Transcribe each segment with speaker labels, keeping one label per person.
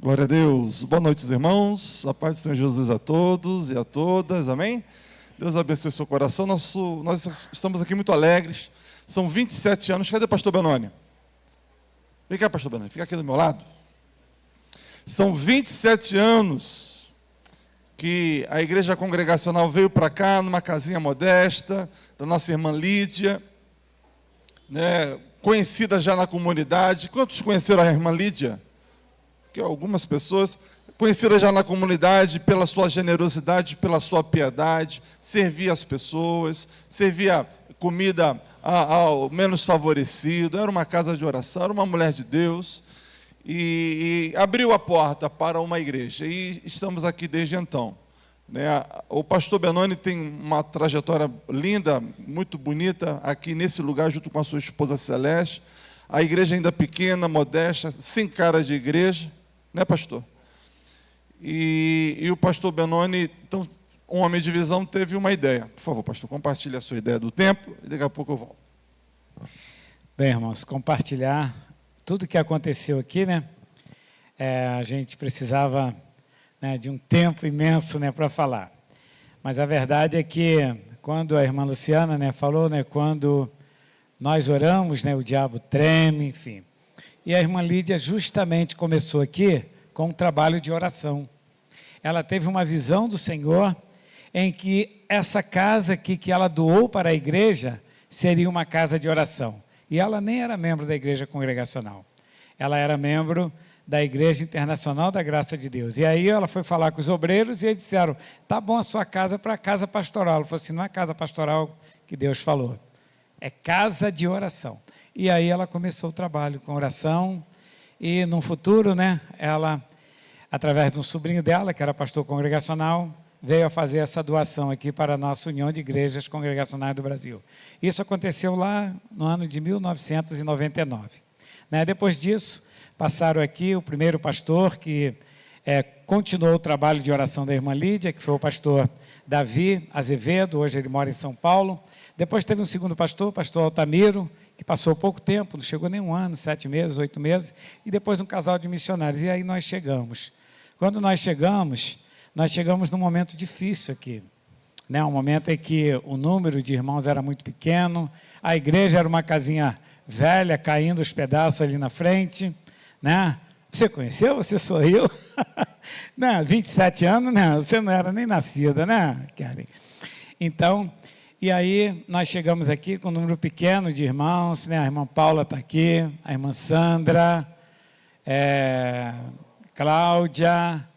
Speaker 1: Glória a Deus. Boa noite, irmãos. A paz do Senhor Jesus a todos e a todas. Amém? Deus abençoe o seu coração. Nós estamos aqui muito alegres. São 27 anos. Cadê o pastor Benoni? Vem cá, pastor Benoni. Fica aqui do meu lado. São 27 anos que a igreja congregacional veio para cá, numa casinha modesta, da nossa irmã Lídia, né, conhecida já na comunidade. Quantos conheceram a irmã Lídia? Que algumas pessoas, conhecidas já na comunidade pela sua generosidade, pela sua piedade, servia as pessoas, servia comida ao menos favorecido, era uma casa de oração, era uma mulher de Deus, e abriu a porta para uma igreja, e estamos aqui desde então. O pastor Benoni tem uma trajetória linda, muito bonita, aqui nesse lugar, junto com a sua esposa Celeste. A igreja ainda pequena, modesta, sem cara de igreja, né, pastor? E o pastor Benoni, então, um homem de visão, teve uma ideia. Por favor, pastor, compartilhe a sua ideia do templo e daqui a pouco eu volto.
Speaker 2: Bem, irmãos, compartilhar tudo que aconteceu aqui, né? A gente precisava, né, de um tempo imenso, né, para falar. Mas a verdade é que, quando a irmã Luciana, né, falou, né, quando nós oramos, né, o diabo treme, enfim. E a irmã Lídia justamente começou aqui com um trabalho de oração. Ela teve uma visão do Senhor em que essa casa aqui que ela doou para a igreja seria uma casa de oração. E ela nem era membro da igreja congregacional. Ela era membro da Igreja Internacional da Graça de Deus. E aí ela foi falar com os obreiros e eles disseram, tá bom a sua casa para casa pastoral. Ela falou assim, não é casa pastoral que Deus falou, é casa de oração. E aí ela começou o trabalho com oração e no futuro, né, ela, através de um sobrinho dela, que era pastor congregacional, veio a fazer essa doação aqui para a nossa União de Igrejas Congregacionais do Brasil. Isso aconteceu lá no ano de 1999. Né? Depois disso, passaram aqui o primeiro pastor que continuou o trabalho de oração da irmã Lídia, que foi o pastor Davi Azevedo, hoje ele mora em São Paulo. Depois teve um segundo pastor, o pastor Altamiro, que passou pouco tempo, não chegou nem um ano, 7 meses, 8 meses, e depois um casal de missionários. E aí nós chegamos. Quando nós chegamos num momento difícil aqui, né? Um momento em que o número de irmãos era muito pequeno, a igreja era uma casinha velha, caindo os pedaços ali na frente, né? Você conheceu? Você sorriu? Não, 27 anos, né? Você não era nem nascida, né, Karen? Então, e aí nós chegamos aqui com um número pequeno de irmãos, né? A irmã Paula está aqui, a irmã Sandra, Cláudia,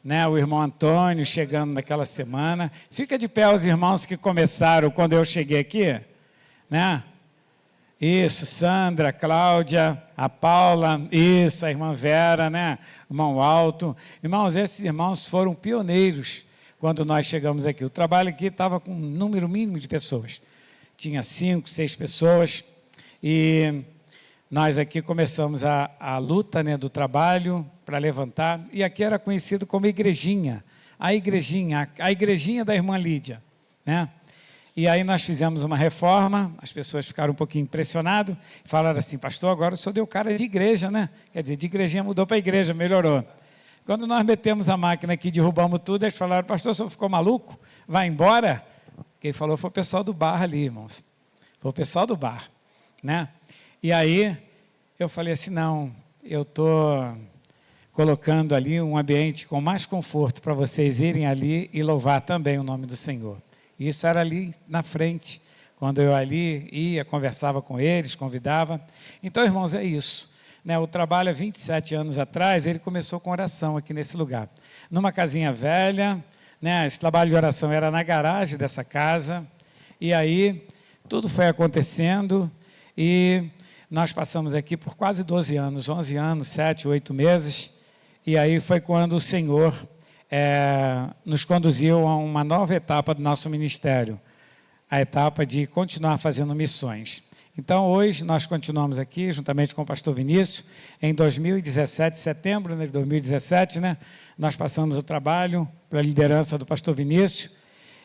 Speaker 2: né? O irmão Antônio chegando naquela semana. Fica de pé os irmãos que começaram quando eu cheguei aqui, né? Isso, Sandra, Cláudia, a Paula, isso, a irmã Vera, né? Irmão Alto. Irmãos, esses irmãos foram pioneiros quando nós chegamos aqui. O trabalho aqui estava com um número mínimo de pessoas. Tinha 5, 6 pessoas. E nós aqui começamos a luta, né, do trabalho para levantar. E aqui era conhecido como igrejinha. A igrejinha da irmã Lídia, né? E aí nós fizemos uma reforma, as pessoas ficaram um pouquinho impressionadas, falaram assim, pastor, agora o senhor deu cara de igreja, né? Quer dizer, de igrejinha mudou para igreja, melhorou. Quando nós metemos a máquina aqui, derrubamos tudo, eles falaram, pastor, o senhor ficou maluco? Vai embora? Quem falou foi o pessoal do bar ali, irmãos. Foi o pessoal do bar, né? E aí eu falei assim, não, eu estou colocando ali um ambiente com mais conforto para vocês irem ali e louvar também o nome do Senhor. Isso era ali na frente, quando eu ali ia, conversava com eles, convidava. Então, irmãos, é isso. Né? O trabalho, há 27 anos atrás, ele começou com oração aqui nesse lugar. Numa casinha velha, né? Esse trabalho de oração era na garagem dessa casa, e aí tudo foi acontecendo, e nós passamos aqui por quase 12 anos, 11 anos, 7, 8 meses, e aí foi quando o Senhor nos conduziu a uma nova etapa do nosso ministério, a etapa de continuar fazendo missões. Então, hoje, nós continuamos aqui, juntamente com o pastor Vinícius, em 2017, setembro de 2017, né, nós passamos o trabalho para a liderança do pastor Vinícius,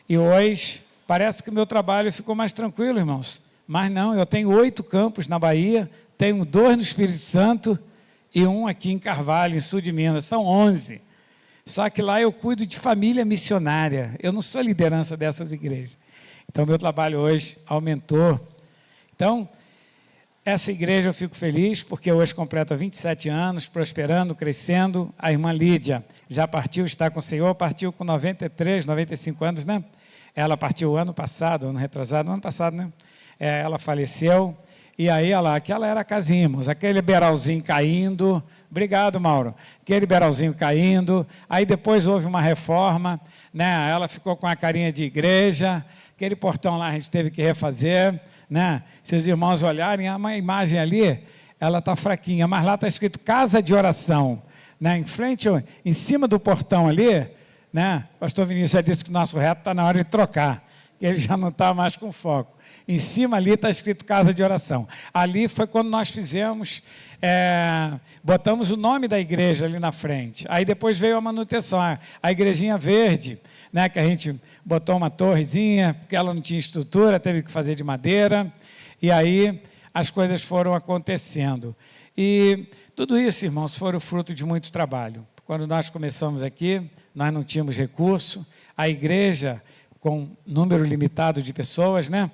Speaker 2: e hoje, parece que o meu trabalho ficou mais tranquilo, irmãos, mas não, eu tenho 8 campos na Bahia, tenho 2 no Espírito Santo, e um aqui em Carvalho, em sul de Minas. São 11. Só que lá eu cuido de família missionária. Eu não sou liderança dessas igrejas. Então, meu trabalho hoje aumentou. Então, essa igreja eu fico feliz, porque hoje completa 27 anos, prosperando, crescendo. A irmã Lídia já partiu, está com o Senhor, partiu com 93, 95 anos, né? Ela partiu ano passado, ano retrasado, ano passado, né? Ela faleceu. E aí, olha lá, aquela era a Casimos, aquele beralzinho caindo. Obrigado, Mauro. Aquele beralzinho caindo. Aí depois houve uma reforma, né? Ela ficou com a carinha de igreja. Aquele portão lá a gente teve que refazer, né? Se os irmãos olharem, a imagem ali, ela está fraquinha, mas lá está escrito casa de oração, né? Em frente, em cima do portão ali, né? O pastor Vinícius já disse que o nosso reto está na hora de trocar, que ele já não está mais com foco. Em cima ali está escrito casa de oração. Ali foi quando nós fizemos, botamos o nome da igreja ali na frente. Aí depois veio a manutenção, a igrejinha verde, né, que a gente botou uma torrezinha, porque ela não tinha estrutura, teve que fazer de madeira, e aí as coisas foram acontecendo. E tudo isso, irmãos, foi o fruto de muito trabalho. Quando nós começamos aqui, nós não tínhamos recurso, a igreja com número limitado de pessoas, né?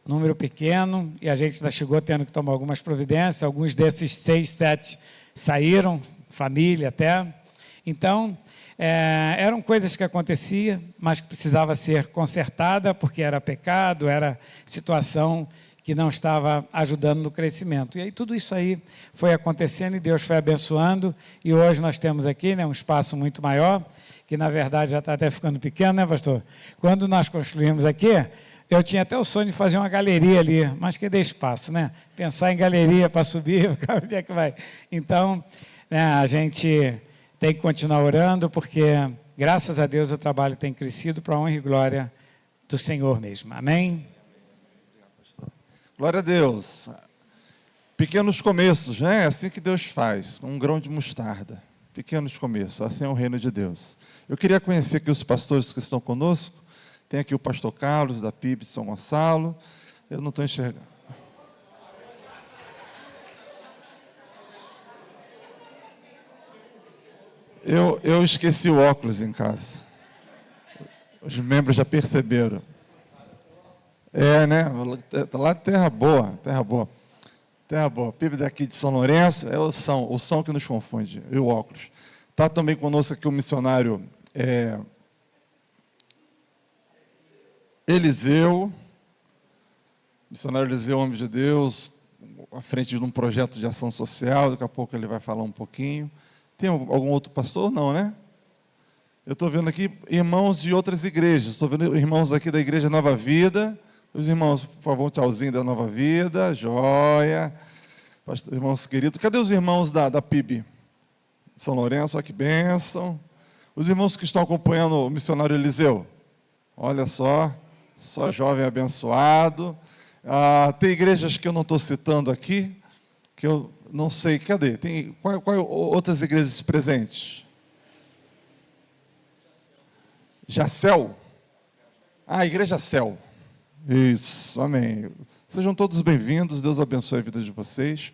Speaker 2: Número pequeno, e a gente ainda chegou tendo que tomar algumas providências, alguns desses 6, 7 saíram, família até. Então, eram coisas que aconteciam, mas que precisava ser consertada, porque era pecado, era situação que não estava ajudando no crescimento. E aí tudo isso aí foi acontecendo e Deus foi abençoando, e hoje nós temos aqui, né, um espaço muito maior, que na verdade já está até ficando pequeno, né, pastor? Quando nós construímos aqui, eu tinha até o sonho de fazer uma galeria ali, mas que dê espaço, né? Pensar em galeria para subir, onde é que vai? Então, né, a gente tem que continuar orando, porque, graças a Deus, o trabalho tem crescido para a honra e glória do Senhor mesmo. Amém?
Speaker 1: Glória a Deus. Pequenos começos, né? É assim que Deus faz, um grão de mostarda. Pequenos começos, assim é o reino de Deus. Eu queria conhecer aqui os pastores que estão conosco. Tem aqui o pastor Carlos, da PIB de São Gonçalo. Eu não estou enxergando. Eu esqueci o óculos em casa. Os membros já perceberam. Né? Lá terra boa, terra boa. Terra boa. PIB daqui de São Lourenço, é o som que nos confunde, e o óculos. Está também conosco aqui o missionário Eliseu, missionário Eliseu, homem de Deus, à frente de um projeto de ação social, daqui a pouco ele vai falar um pouquinho. Tem algum outro pastor? Não, né? Eu estou vendo aqui irmãos de outras igrejas, estou vendo irmãos aqui da Igreja Nova Vida. Os irmãos, por favor, um tchauzinho da Nova Vida, joia. Irmãos queridos, cadê os irmãos da PIB? São Lourenço, olha que bênção. Os irmãos que estão acompanhando o missionário Eliseu, olha só jovem abençoado. Tem igrejas que eu não estou citando aqui, que eu não sei, cadê? Qual outras igrejas presentes? Jacel? Igreja Cel. Isso, amém. Sejam todos bem-vindos, Deus abençoe a vida de vocês.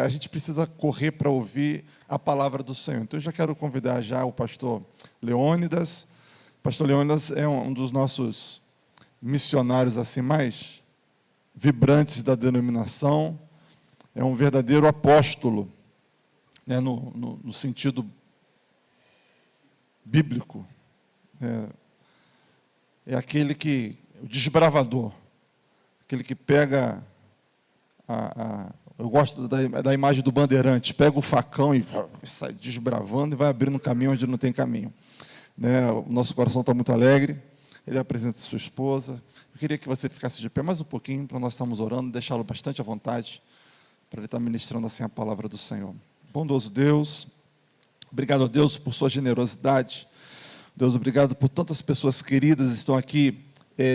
Speaker 1: A gente precisa correr para ouvir a palavra do Senhor. Então, eu já quero convidar já o pastor Leônidas. O pastor Leônidas é um dos nossos missionários assim mais vibrantes da denominação. É um verdadeiro apóstolo, né, no sentido bíblico. É aquele o desbravador, aquele que pega eu gosto da imagem do bandeirante, pega o facão e sai desbravando e vai abrindo caminho onde não tem caminho. Né? O nosso coração está muito alegre, ele apresenta sua esposa. Eu queria que você ficasse de pé mais um pouquinho, para nós estarmos orando, deixá-lo bastante à vontade, para ele estar ministrando assim a palavra do Senhor. Bondoso Deus, obrigado a Deus por sua generosidade. Deus, obrigado por tantas pessoas queridas que estão aqui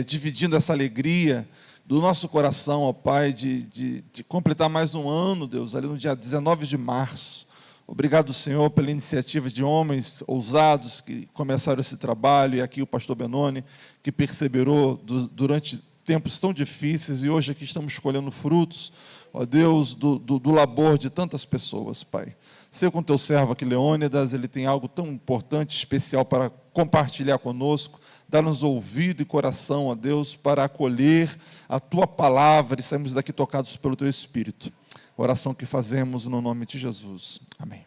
Speaker 1: dividindo essa alegria do nosso coração, ó Pai, de completar mais um ano, Deus, ali no dia 19 de março. Obrigado, Senhor, pela iniciativa de homens ousados que começaram esse trabalho, e aqui o pastor Benoni, que perseverou durante tempos tão difíceis, e hoje aqui estamos colhendo frutos. ó Deus, do labor de tantas pessoas, Pai. Ser com teu servo aqui, Leônidas, ele tem algo tão importante, especial para compartilhar conosco. Dá-nos ouvido e coração, ó Deus, para acolher a tua palavra e sairmos daqui tocados pelo teu Espírito. Oração que fazemos no nome de Jesus. Amém.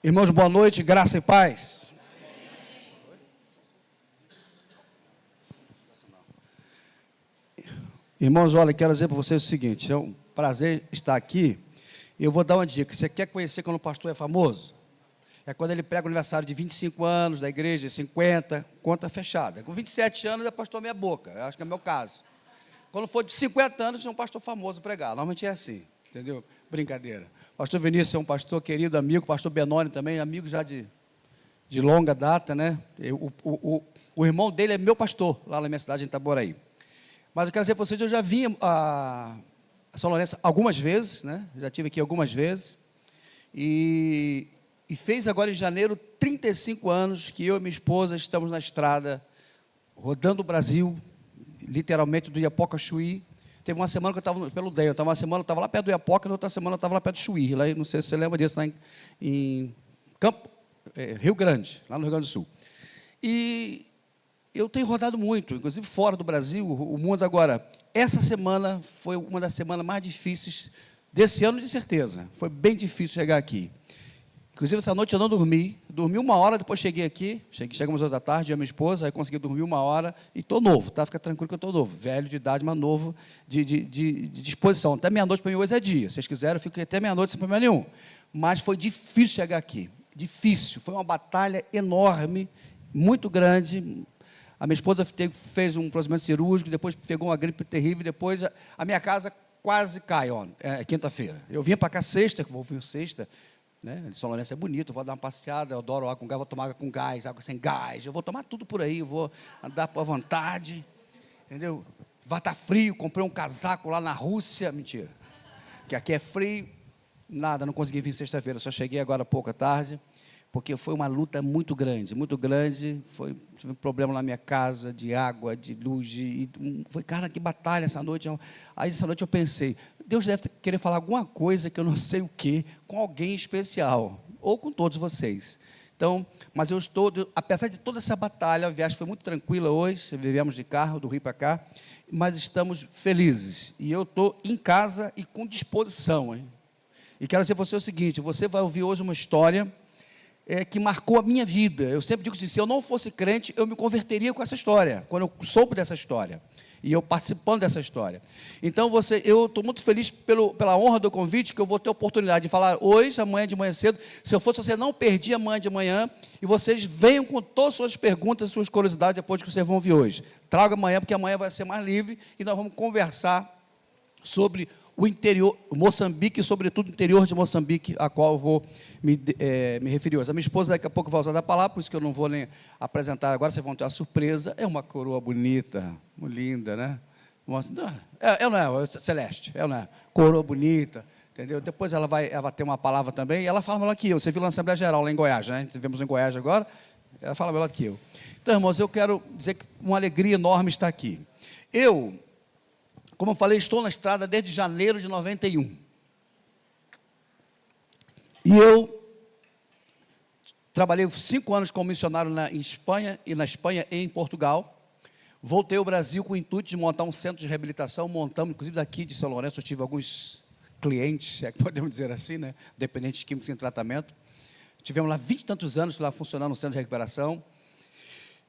Speaker 3: Irmãos, boa noite, graça e paz. Irmãos, olha, quero dizer para vocês o seguinte, é um prazer estar aqui. Eu vou dar uma dica. Você quer conhecer quando o pastor é famoso? É quando ele prega o aniversário de 25 anos da igreja, 50, conta fechada. Com 27 anos é pastor meia boca, eu acho que é o meu caso. Quando for de 50 anos, é um pastor famoso pregar. Normalmente é assim, entendeu? Brincadeira. Pastor Vinícius é um pastor querido, amigo. Pastor Benoni também, amigo já de longa data, né? O irmão dele é meu pastor, lá na minha cidade, em Itaboraí. Mas eu quero dizer para vocês, eu já vim a São Lourenço algumas vezes, né? Já estive aqui algumas vezes. E fez agora em janeiro 35 anos que eu e minha esposa estamos na estrada, rodando o Brasil, literalmente do Iapoca a Chuí. Teve uma semana que eu estava pelo DEM, uma semana eu estava lá perto do Iapoca, na outra semana eu estava lá perto do Chuí, lá, não sei se você lembra disso, lá em Rio Grande, lá no Rio Grande do Sul. E eu tenho rodado muito, inclusive fora do Brasil, o mundo agora. Essa semana foi uma das semanas mais difíceis desse ano, de certeza. Foi bem difícil chegar aqui. Inclusive, essa noite eu não dormi. Dormi 1 hora, depois cheguei aqui. Chegamos às 8 da tarde, eu e minha esposa, aí consegui dormir 1 hora. E estou novo, tá? Fica tranquilo que eu estou novo. Velho de idade, mas novo de disposição. Até meia-noite para mim hoje é dia. Se vocês quiserem, eu fico até meia-noite sem problema nenhum. Mas foi difícil chegar aqui. Difícil. Foi uma batalha enorme, muito grande. A minha esposa fez um procedimento cirúrgico, depois pegou uma gripe terrível, depois a minha casa quase cai, quinta-feira. Eu vim para cá sexta, que vou vir sexta, né? São Lourenço é bonito, vou dar uma passeada, eu adoro água com gás, vou tomar água com gás, água sem gás, eu vou tomar tudo por aí, eu vou andar à vontade, entendeu? Vai estar frio, comprei um casaco lá na Rússia, mentira, que aqui é frio, nada, não consegui vir sexta-feira, só cheguei agora há pouco à tarde, porque foi uma luta muito grande, tive um problema na minha casa, de água, de luz, foi, cara, que batalha essa noite. Aí, essa noite eu pensei, Deus deve querer falar alguma coisa que eu não sei o quê, com alguém especial, ou com todos vocês. Então, mas eu estou, apesar de toda essa batalha, a viagem foi muito tranquila hoje, vivemos de carro, do Rio para cá, mas estamos felizes, e eu estou em casa e com disposição, hein? E quero dizer para você o seguinte, você vai ouvir hoje uma história que marcou a minha vida. Eu sempre digo assim, se eu não fosse crente, eu me converteria com essa história, quando eu soube dessa história, e eu participando dessa história. Então, eu estou muito feliz pela honra do convite, que eu vou ter a oportunidade de falar hoje, amanhã de manhã cedo. Se eu fosse você, não perdi amanhã de manhã, e vocês venham com todas as suas perguntas, suas curiosidades, depois que vocês vão ouvir hoje. Traga amanhã, porque amanhã vai ser mais livre, e nós vamos conversar sobre o interior, Moçambique, e sobretudo o interior de Moçambique, a qual eu vou me referir hoje. A minha esposa daqui a pouco vai usar a palavra, por isso que eu não vou nem apresentar agora, vocês vão ter uma surpresa. É uma coroa bonita, linda, né? Não é celeste, não é? Coroa bonita, entendeu? Depois ela vai ter uma palavra também, e ela fala melhor que eu. Você viu na Assembleia Geral, lá em Goiás, né? Tivemos em Goiás agora, ela fala melhor que eu. Então, irmãos, eu quero dizer que uma alegria enorme estar aqui. Como eu falei, estou na estrada desde janeiro de 91. E eu trabalhei 5 anos como missionário em Espanha, e na Espanha e em Portugal. Voltei ao Brasil com o intuito de montar um centro de reabilitação, montamos, inclusive daqui de São Lourenço, eu tive alguns clientes, é que podemos dizer assim, né? Dependentes químicos em tratamento. Tivemos lá 20 e tantos anos lá funcionando no centro de recuperação.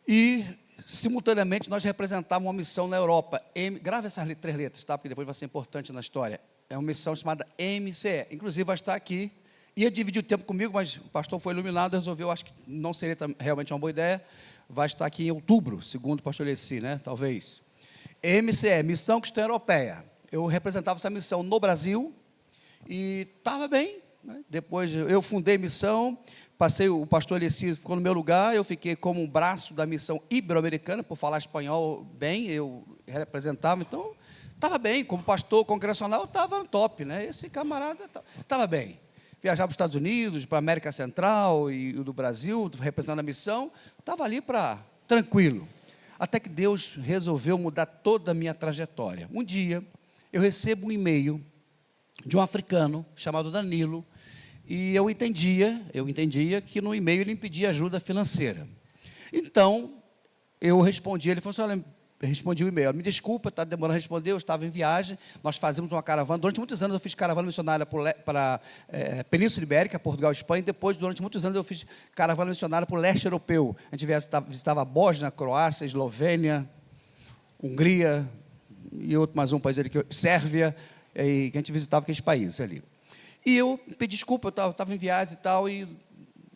Speaker 3: E simultaneamente, nós representávamos uma missão na Europa. Grave essas 3 letras, tá? Porque depois vai ser importante na história. É uma missão chamada MCE. Inclusive, vai estar aqui. Ia dividir o tempo comigo, mas o pastor foi iluminado, resolveu, acho que não seria realmente uma boa ideia. Vai estar aqui em outubro, segundo o pastor Leci, né? Talvez. MCE, Missão Cristã Europeia. Eu representava essa missão no Brasil e estava bem, né? Depois eu fundei a missão, o pastor Alessi ficou no meu lugar, eu fiquei como um braço da missão ibero-americana, por falar espanhol bem, eu representava, então, estava bem, como pastor congregacional, estava no top, né? Esse camarada estava bem. Viajava para os Estados Unidos, para a América Central e do Brasil, representando a missão, estava ali tranquilo. até que Deus resolveu mudar toda a minha trajetória. Um dia, eu recebo um e-mail de um africano chamado Danilo, e eu entendia que no e-mail ele me pedia ajuda financeira. Então, eu respondi, ele falou assim, olha, eu respondi o e-mail, me desculpa, está demorando a responder, eu estava em viagem, nós fazíamos uma caravana, durante muitos anos eu fiz caravana missionária para a Península Ibérica, Portugal e Espanha, e depois, durante muitos anos, eu fiz caravana missionária para o leste europeu. A gente visitava a Bósnia, Croácia, Eslovênia, Hungria, e outro mais um país ali, Sérvia, e que a gente visitava aqueles países ali. E eu pedi desculpa, eu estava em viagem e tal, e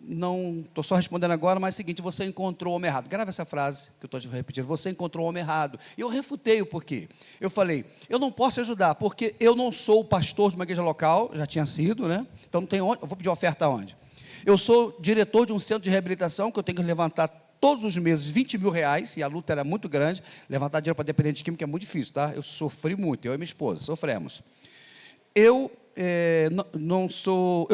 Speaker 3: não estou só respondendo agora, mas é o seguinte, você encontrou o homem errado. Grava essa frase que eu estou repetindo, você encontrou o homem errado. E eu refutei o porquê. Eu falei, eu não posso te ajudar, porque eu não sou o pastor de uma igreja local, já tinha sido, né? Então não tem onde, eu vou pedir oferta aonde? Eu sou diretor de um centro de reabilitação, que eu tenho que levantar todos os meses 20 mil reais, e a luta era muito grande, levantar dinheiro para dependente químico é muito difícil, tá? Eu sofri muito, eu e minha esposa, sofremos. Eu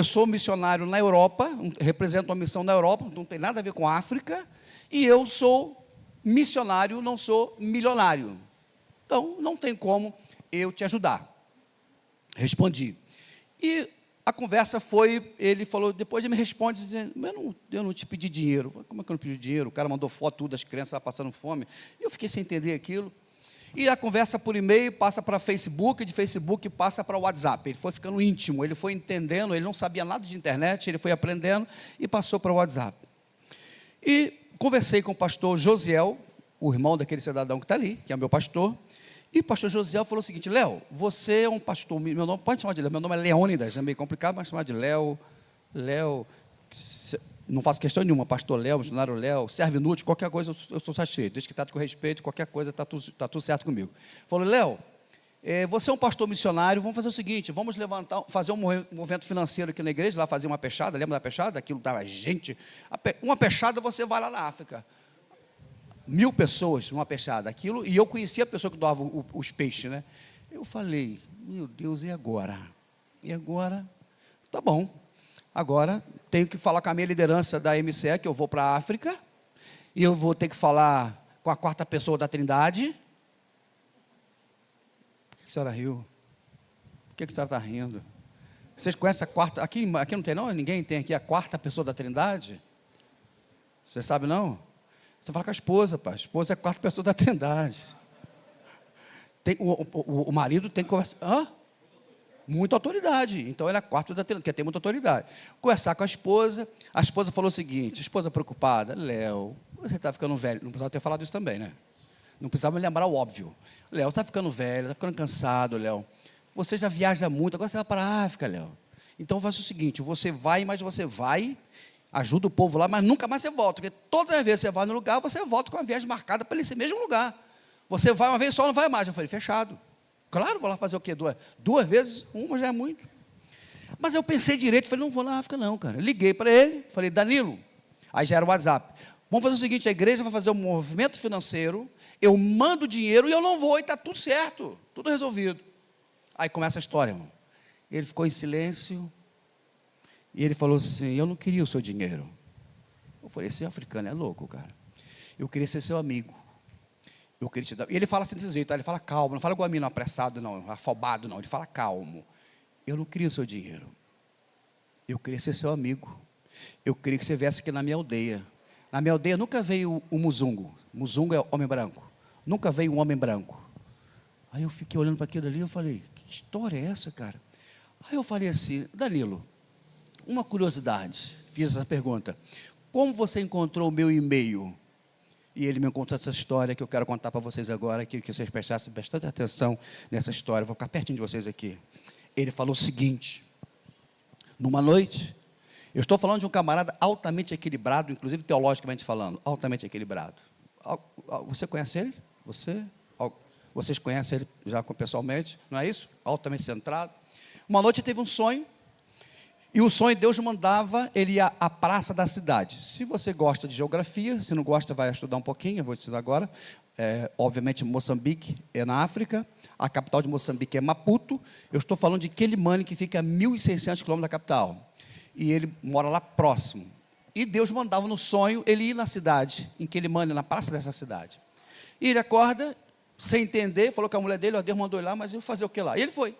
Speaker 3: sou missionário na Europa, represento uma missão na Europa, não tem nada a ver com a África, e eu sou missionário, não sou milionário. Então, não tem como eu te ajudar. Respondi. E a conversa foi, ele falou, depois ele me responde, dizendo, eu não te pedi dinheiro. Como é que eu não pedi dinheiro? O cara mandou foto tudo das crianças lá passando fome. Eu fiquei sem entender aquilo. E a conversa por e-mail passa para Facebook, de Facebook passa para o WhatsApp. Ele foi ficando íntimo, ele foi entendendo, ele não sabia nada de internet, ele foi aprendendo e passou para o WhatsApp. E conversei com o pastor Josiel, o irmão daquele cidadão que está ali, que é meu pastor, e o pastor Josiel falou o seguinte, Léo, você é um pastor, meu nome, pode chamar de Léo, meu nome é Leônidas, é meio complicado, mas chamar de Léo, não faço questão nenhuma, pastor Léo, missionário Léo, serve inútil, qualquer coisa eu sou satisfeito, desde que trate com respeito, qualquer coisa está tudo certo comigo. Falou, Léo, você é um pastor missionário, vamos fazer o seguinte, vamos fazer um movimento financeiro aqui na igreja, lá fazer uma pechada, lembra da pechada? Aquilo dava gente, uma pechada você vai lá na África, 1000 pessoas numa pechada, aquilo, e eu conhecia a pessoa que doava os peixes, né? Eu falei, meu Deus, e agora? E agora? Tá bom. Agora, tenho que falar com a minha liderança da MCE, que eu vou para a África, e eu vou ter que falar com a quarta pessoa da Trindade. Por que a senhora riu? Por que a senhora está rindo? Vocês conhecem a quarta? Aqui não tem não? Ninguém tem aqui a quarta pessoa da Trindade? Você sabe não? Você fala com a esposa, pá. A esposa é a quarta pessoa da Trindade. O marido tem que conversar. Hã? Muita autoridade, então ele é quarto da Trindade, porque tem muita autoridade. Conversar com a esposa falou o seguinte, a esposa preocupada, Léo, você está ficando velho, não precisava ter falado isso também, né? Não precisava me lembrar o óbvio. Léo, você está ficando velho, está ficando cansado, Léo. Você já viaja muito, agora você vai para a África, Léo. Então faz o seguinte, você vai, ajuda o povo lá, mas nunca mais você volta, porque todas as vezes que você vai no lugar, você volta com a viagem marcada para esse mesmo lugar. Você vai uma vez só, não vai mais. Eu falei, fechado. Claro, vou lá fazer o quê? Duas vezes? Uma já é muito. Mas eu pensei direito, falei, não vou na África não, cara. Liguei para ele, falei, Danilo, aí já era o WhatsApp. Vamos fazer o seguinte, a igreja vai fazer um movimento financeiro, eu mando dinheiro e eu não vou, e está tudo certo, tudo resolvido. Aí começa a história, irmão. Ele ficou em silêncio, e ele falou assim, eu não queria o seu dinheiro. Eu falei, esse africano é louco, cara. Eu queria ser seu amigo. Eu queria te dar. E ele fala assim desse jeito, ele fala calmo, não fala igual a mim, não apressado, não, afobado, não. Ele fala calmo. Eu não queria o seu dinheiro. Eu queria ser seu amigo. Eu queria que você viesse aqui na minha aldeia. Na minha aldeia nunca veio o muzungo. Muzungo é homem branco. Nunca veio um homem branco. Aí eu fiquei olhando para aquilo ali, eu falei, que história é essa, cara? Aí eu falei assim, Danilo, uma curiosidade, fiz essa pergunta. Como você encontrou o meu e-mail? E ele me contou essa história que eu quero contar para vocês agora, que vocês prestassem bastante atenção nessa história. Vou ficar pertinho de vocês aqui. Ele falou o seguinte, numa noite, eu estou falando de um camarada altamente equilibrado, inclusive teologicamente falando, altamente equilibrado. Você conhece ele? Vocês conhecem ele já pessoalmente, não é isso? Altamente centrado. Uma noite ele teve um sonho, e o sonho, Deus mandava ele ir à praça da cidade. Se você gosta de geografia, se não gosta, vai estudar um pouquinho, eu vou te ensinar agora. Obviamente, Moçambique é na África, a capital de Moçambique é Maputo. Eu estou falando de Quelimane, que fica a 1.600 quilômetros da capital. E ele mora lá próximo. E Deus mandava no sonho ele ir na cidade, em Quelimane, na praça dessa cidade. E ele acorda, sem entender, falou com a mulher dele, ó, Deus mandou ele lá, mas eu fazer o que lá? E ele foi.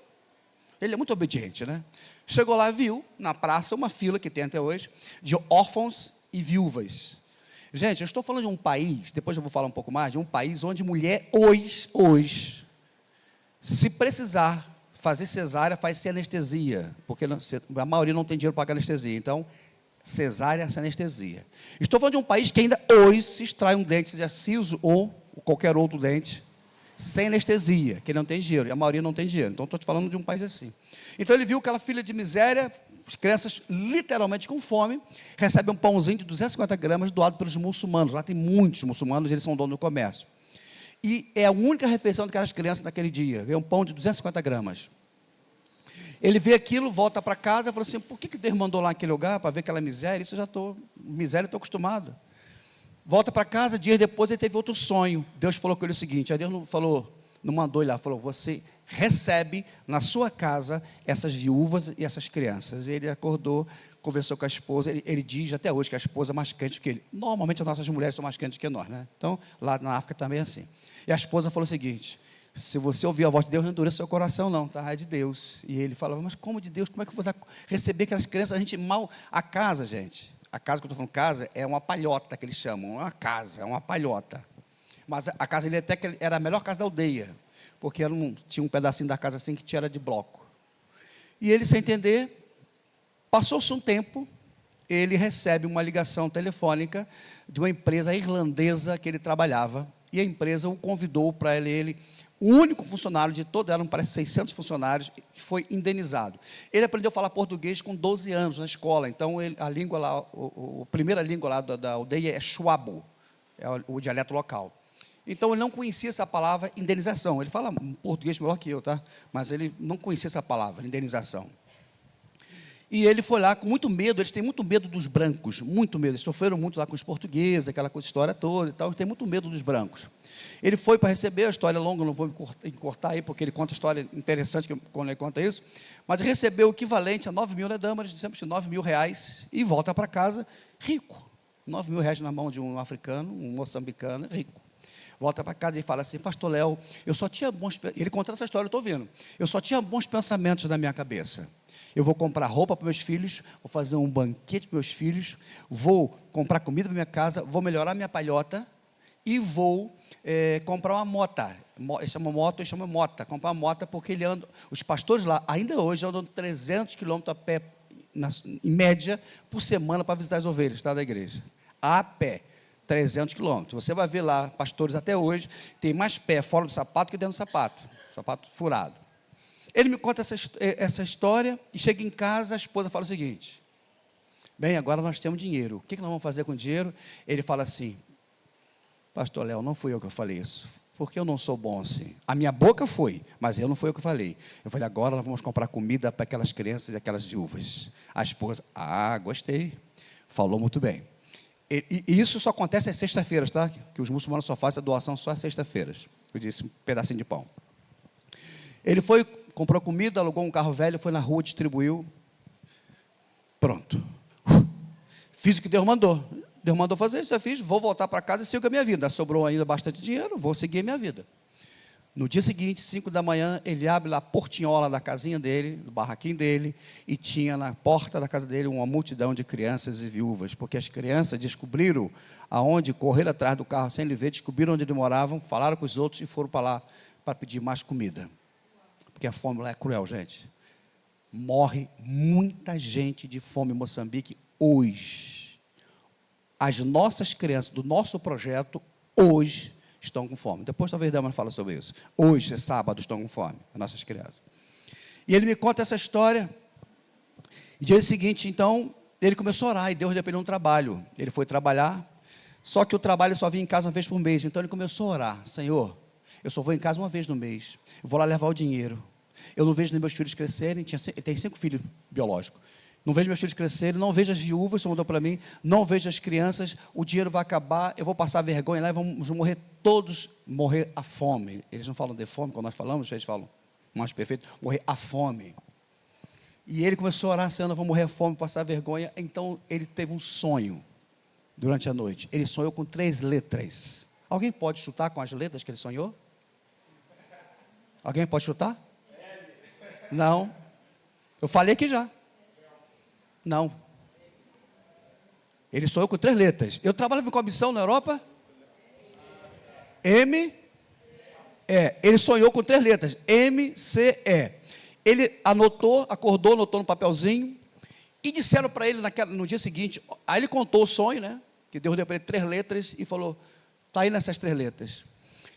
Speaker 3: Ele é muito obediente, né? Chegou lá, viu, na praça, uma fila que tem até hoje, de órfãos e viúvas. Gente, eu estou falando de um país, depois eu vou falar um pouco mais, de um país onde mulher, hoje, se precisar fazer cesárea, faz sem anestesia, porque a maioria não tem dinheiro para pagar anestesia, então, cesárea sem anestesia. Estou falando de um país que ainda hoje se extrai um dente, seja siso ou qualquer outro dente, sem anestesia, que não tem dinheiro, e a maioria não tem dinheiro, então estou te falando de um país assim. Então ele viu aquela filha de miséria, as crianças literalmente com fome, recebem um pãozinho de 250 gramas doado pelos muçulmanos, lá tem muitos muçulmanos, eles são donos do comércio, e é a única refeição daquelas crianças naquele dia, é um pão de 250 gramas, ele vê aquilo, volta para casa, e fala assim, por que Deus mandou lá naquele lugar, para ver aquela miséria, isso eu já estou, miséria estou acostumado. Volta para casa, dias depois ele teve outro sonho. Deus falou com ele o seguinte, aí Deus não mandou ele lá, falou, você recebe na sua casa essas viúvas e essas crianças. E ele acordou, conversou com a esposa, ele diz até hoje que a esposa é mais crente que ele. Normalmente as nossas mulheres são mais crentes que nós, né? Então, lá na África também é assim. E a esposa falou o seguinte, se você ouvir a voz de Deus, não endureça seu coração não, tá? É de Deus. E ele falava, mas como de Deus? Como é que eu vou receber aquelas crianças? A gente mal... A casa, gente... A casa que eu estou falando, casa, é uma palhota que eles chamam, não é uma casa, é uma palhota. Mas a casa ele até que era a melhor casa da aldeia, porque tinha um pedacinho da casa assim que era de bloco. E ele, sem entender, passou-se um tempo, ele recebe uma ligação telefônica de uma empresa irlandesa que ele trabalhava, e a empresa o convidou para ele o único funcionário de todo, eram parece 600 funcionários, que foi indenizado. Ele aprendeu a falar português com 12 anos na escola, então a língua lá, a primeira língua lá da aldeia é Shwabo, é o dialeto local. Então ele não conhecia essa palavra indenização, ele fala português melhor que eu, tá? Mas ele não conhecia essa palavra, indenização. E ele foi lá com muito medo, eles têm muito medo dos brancos, muito medo, eles sofreram muito lá com os portugueses, aquela história toda e tal, eles têm muito medo dos brancos. Ele foi para receber, a história é longa, não vou encurtar aí, porque ele conta a história interessante quando ele conta isso, mas recebeu o equivalente a 9 mil, né, damas, dizemos que 9 mil reais, e volta para casa rico. 9 mil reais na mão de um africano, um moçambicano, rico. Volta para casa e fala assim, pastor Léo, eu só tinha bons... Ele contando essa história, eu estou vendo. Eu só tinha bons pensamentos na minha cabeça. Eu vou comprar roupa para meus filhos, vou fazer um banquete para meus filhos, vou comprar comida para minha casa, vou melhorar minha palhota e vou comprar uma mota. Ele chama moto, ele chama mota. Comprar uma mota porque ele anda... Os pastores lá, ainda hoje, andam 300 quilômetros a pé, em média, por semana para visitar as ovelhas, tá, da igreja. A pé. 300 quilômetros. Você vai ver lá, pastores até hoje, tem mais pé fora do sapato que dentro do sapato furado. Ele me conta essa história, e chega em casa, a esposa fala o seguinte, bem, agora nós temos dinheiro, o que nós vamos fazer com o dinheiro? Ele fala assim, pastor Léo, não fui eu que eu falei isso, porque eu não sou bom assim. A minha boca foi, mas eu não fui eu que falei. Eu falei, agora nós vamos comprar comida para aquelas crianças e aquelas viúvas. A esposa, gostei, falou muito bem. E isso só acontece às sextas-feiras, tá? Que os muçulmanos só fazem a doação só às sextas-feiras. Eu disse, um pedacinho de pão. Ele foi, comprou comida, alugou um carro velho, foi na rua, distribuiu. Pronto. Fiz o que Deus mandou. Deus mandou fazer isso, eu fiz, vou voltar para casa e sigo a minha vida. Sobrou ainda bastante dinheiro, vou seguir a minha vida. No dia seguinte, 5 da manhã, ele abre lá a portinhola da casinha dele, do barraquinho dele, e tinha na porta da casa dele uma multidão de crianças e viúvas, porque as crianças descobriram aonde, correram atrás do carro sem ele ver, descobriram onde eles moravam, falaram com os outros e foram para lá para pedir mais comida. Porque a fome lá é cruel, gente. Morre muita gente de fome em Moçambique hoje. As nossas crianças do nosso projeto, hoje, estão com fome. Depois talvez Dama fale sobre isso. Hoje, é sábado, estão com fome, as nossas crianças. E ele me conta essa história. E dia seguinte, então, ele começou a orar e Deus deu para ele um trabalho. Ele foi trabalhar, só que o trabalho só vinha em casa uma vez por mês. Então ele começou a orar. Senhor, eu só vou em casa uma vez no mês. Eu vou lá levar o dinheiro. Eu não vejo nem meus filhos crescerem. Ele tem 5 filhos biológicos. Não vejo meus filhos crescerem, não vejo as viúvas, isso mandou para mim, não vejo as crianças, o dinheiro vai acabar, eu vou passar vergonha lá e vamos morrer todos, morrer à fome. Eles não falam de fome, quando nós falamos, eles falam, mais perfeito, morrer à fome. E ele começou a orar, Senhor, eu vou morrer à fome, passar vergonha. Então ele teve um sonho durante a noite. Ele sonhou com 3 letras. Alguém pode chutar com as letras que ele sonhou? Alguém pode chutar? Não. Eu falei aqui já. Não. Ele sonhou com 3 letras. Eu trabalhava em comissão na Europa. Ele sonhou com 3 letras. MCE. Ele acordou, anotou no papelzinho. E disseram para ele no dia seguinte. Aí ele contou o sonho, né? Que Deus deu para ele 3 letras e falou: está aí nessas 3 letras.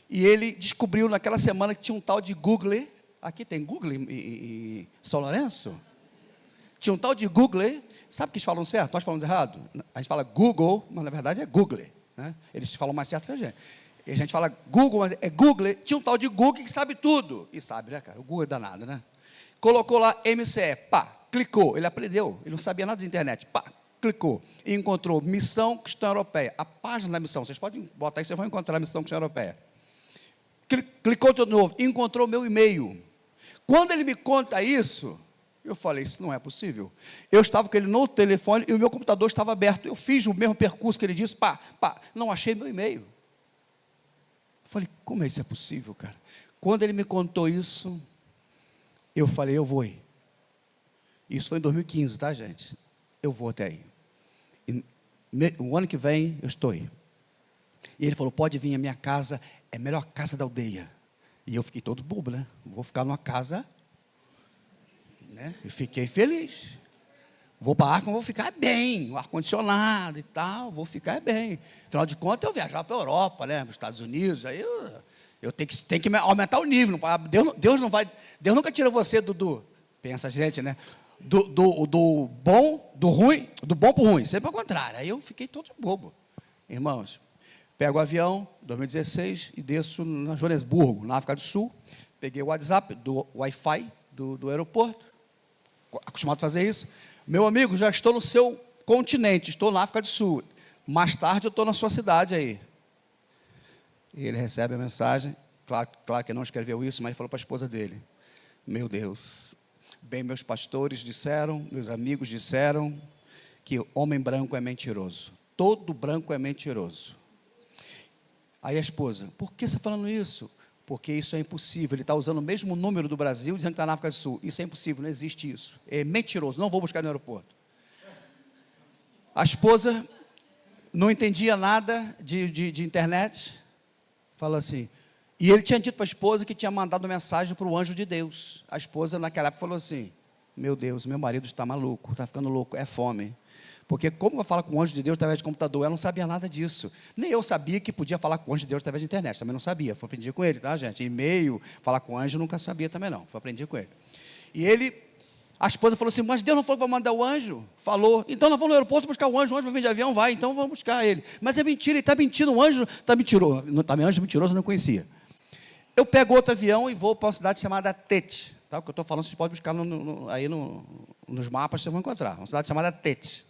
Speaker 3: E ele descobriu naquela semana que tinha um tal de Google. Aqui tem Google em São Lourenço? Tinha um tal de Google. Sabe que eles falam certo? Nós falamos errado. A gente fala Google, mas na verdade é Google, né? Eles falam mais certo que a gente. E a gente fala Google, mas é Google. Tinha um tal de Google que sabe tudo. E sabe, né, cara? O Google é danado, né? Colocou lá MCE, pá, clicou. Ele aprendeu, ele não sabia nada de internet. Pá, clicou. E encontrou Missão Cristã Europeia. A página da missão, vocês podem botar aí, vocês vão encontrar a Missão Cristã Europeia. Clicou de novo, encontrou meu e-mail. Quando ele me conta isso, eu falei: isso não é possível. Eu estava com ele no telefone e o meu computador estava aberto. Eu fiz o mesmo percurso que ele disse, pá, não achei meu e-mail. Eu falei: como isso é possível, cara? Quando ele me contou isso, eu falei: eu vou ir. Isso foi em 2015, tá, gente? Eu vou até aí. O ano que vem, eu estou aí. E ele falou: pode vir à minha casa, é a melhor casa da aldeia. E eu fiquei todo bobo, né? Vou ficar numa casa, né? E fiquei feliz. Vou para a Arca, vou ficar bem, o ar-condicionado e tal, vou ficar bem. Afinal de contas, eu viajava para a Europa, né? Para os Estados Unidos, aí eu tenho que aumentar o nível. Deus nunca tira você do pensa a gente, né? Do bom para o ruim, sempre ao contrário. Aí eu fiquei todo bobo. Irmãos, pego o avião, 2016, e desço na Joanesburgo, na África do Sul. Peguei o WhatsApp, do Wi-Fi do aeroporto, acostumado a fazer isso. Meu amigo, já estou no seu continente, estou na África do Sul. Mais tarde eu estou na sua cidade aí. E ele recebe a mensagem, claro que ele não escreveu isso, mas ele falou para a esposa dele: meu Deus, bem, meus pastores disseram, meus amigos disseram, que homem branco é mentiroso. Todo branco é mentiroso. Aí a esposa: por que você está falando isso? Porque isso é impossível. Ele está usando o mesmo número do Brasil, dizendo que está na África do Sul. Isso é impossível, não existe isso. É mentiroso, não vou buscar no aeroporto. A esposa não entendia nada de internet, fala assim. E ele tinha dito para a esposa que tinha mandado mensagem para o anjo de Deus. A esposa, naquela época, falou assim: meu Deus, meu marido está maluco, está ficando louco, é fome. Porque como eu falo com o anjo de Deus através de computador? Ela não sabia nada disso. Nem eu sabia que podia falar com o anjo de Deus através de internet. Também não sabia. Foi aprender com ele, tá, gente? E-mail, falar com o anjo, eu nunca sabia também não. Foi aprender com ele. E a esposa falou assim: mas Deus não falou que vai mandar o anjo? Falou. Então nós vamos no aeroporto buscar o anjo vai vir de avião? Vai, então vamos buscar ele. Mas é mentira, ele está mentindo, o anjo está mentiroso. Anjo mentiroso eu não conhecia. Eu pego outro avião e vou para uma cidade chamada Tete. Tá? O que eu estou falando, vocês podem buscar nos mapas, vocês vão encontrar. Uma cidade chamada Tete.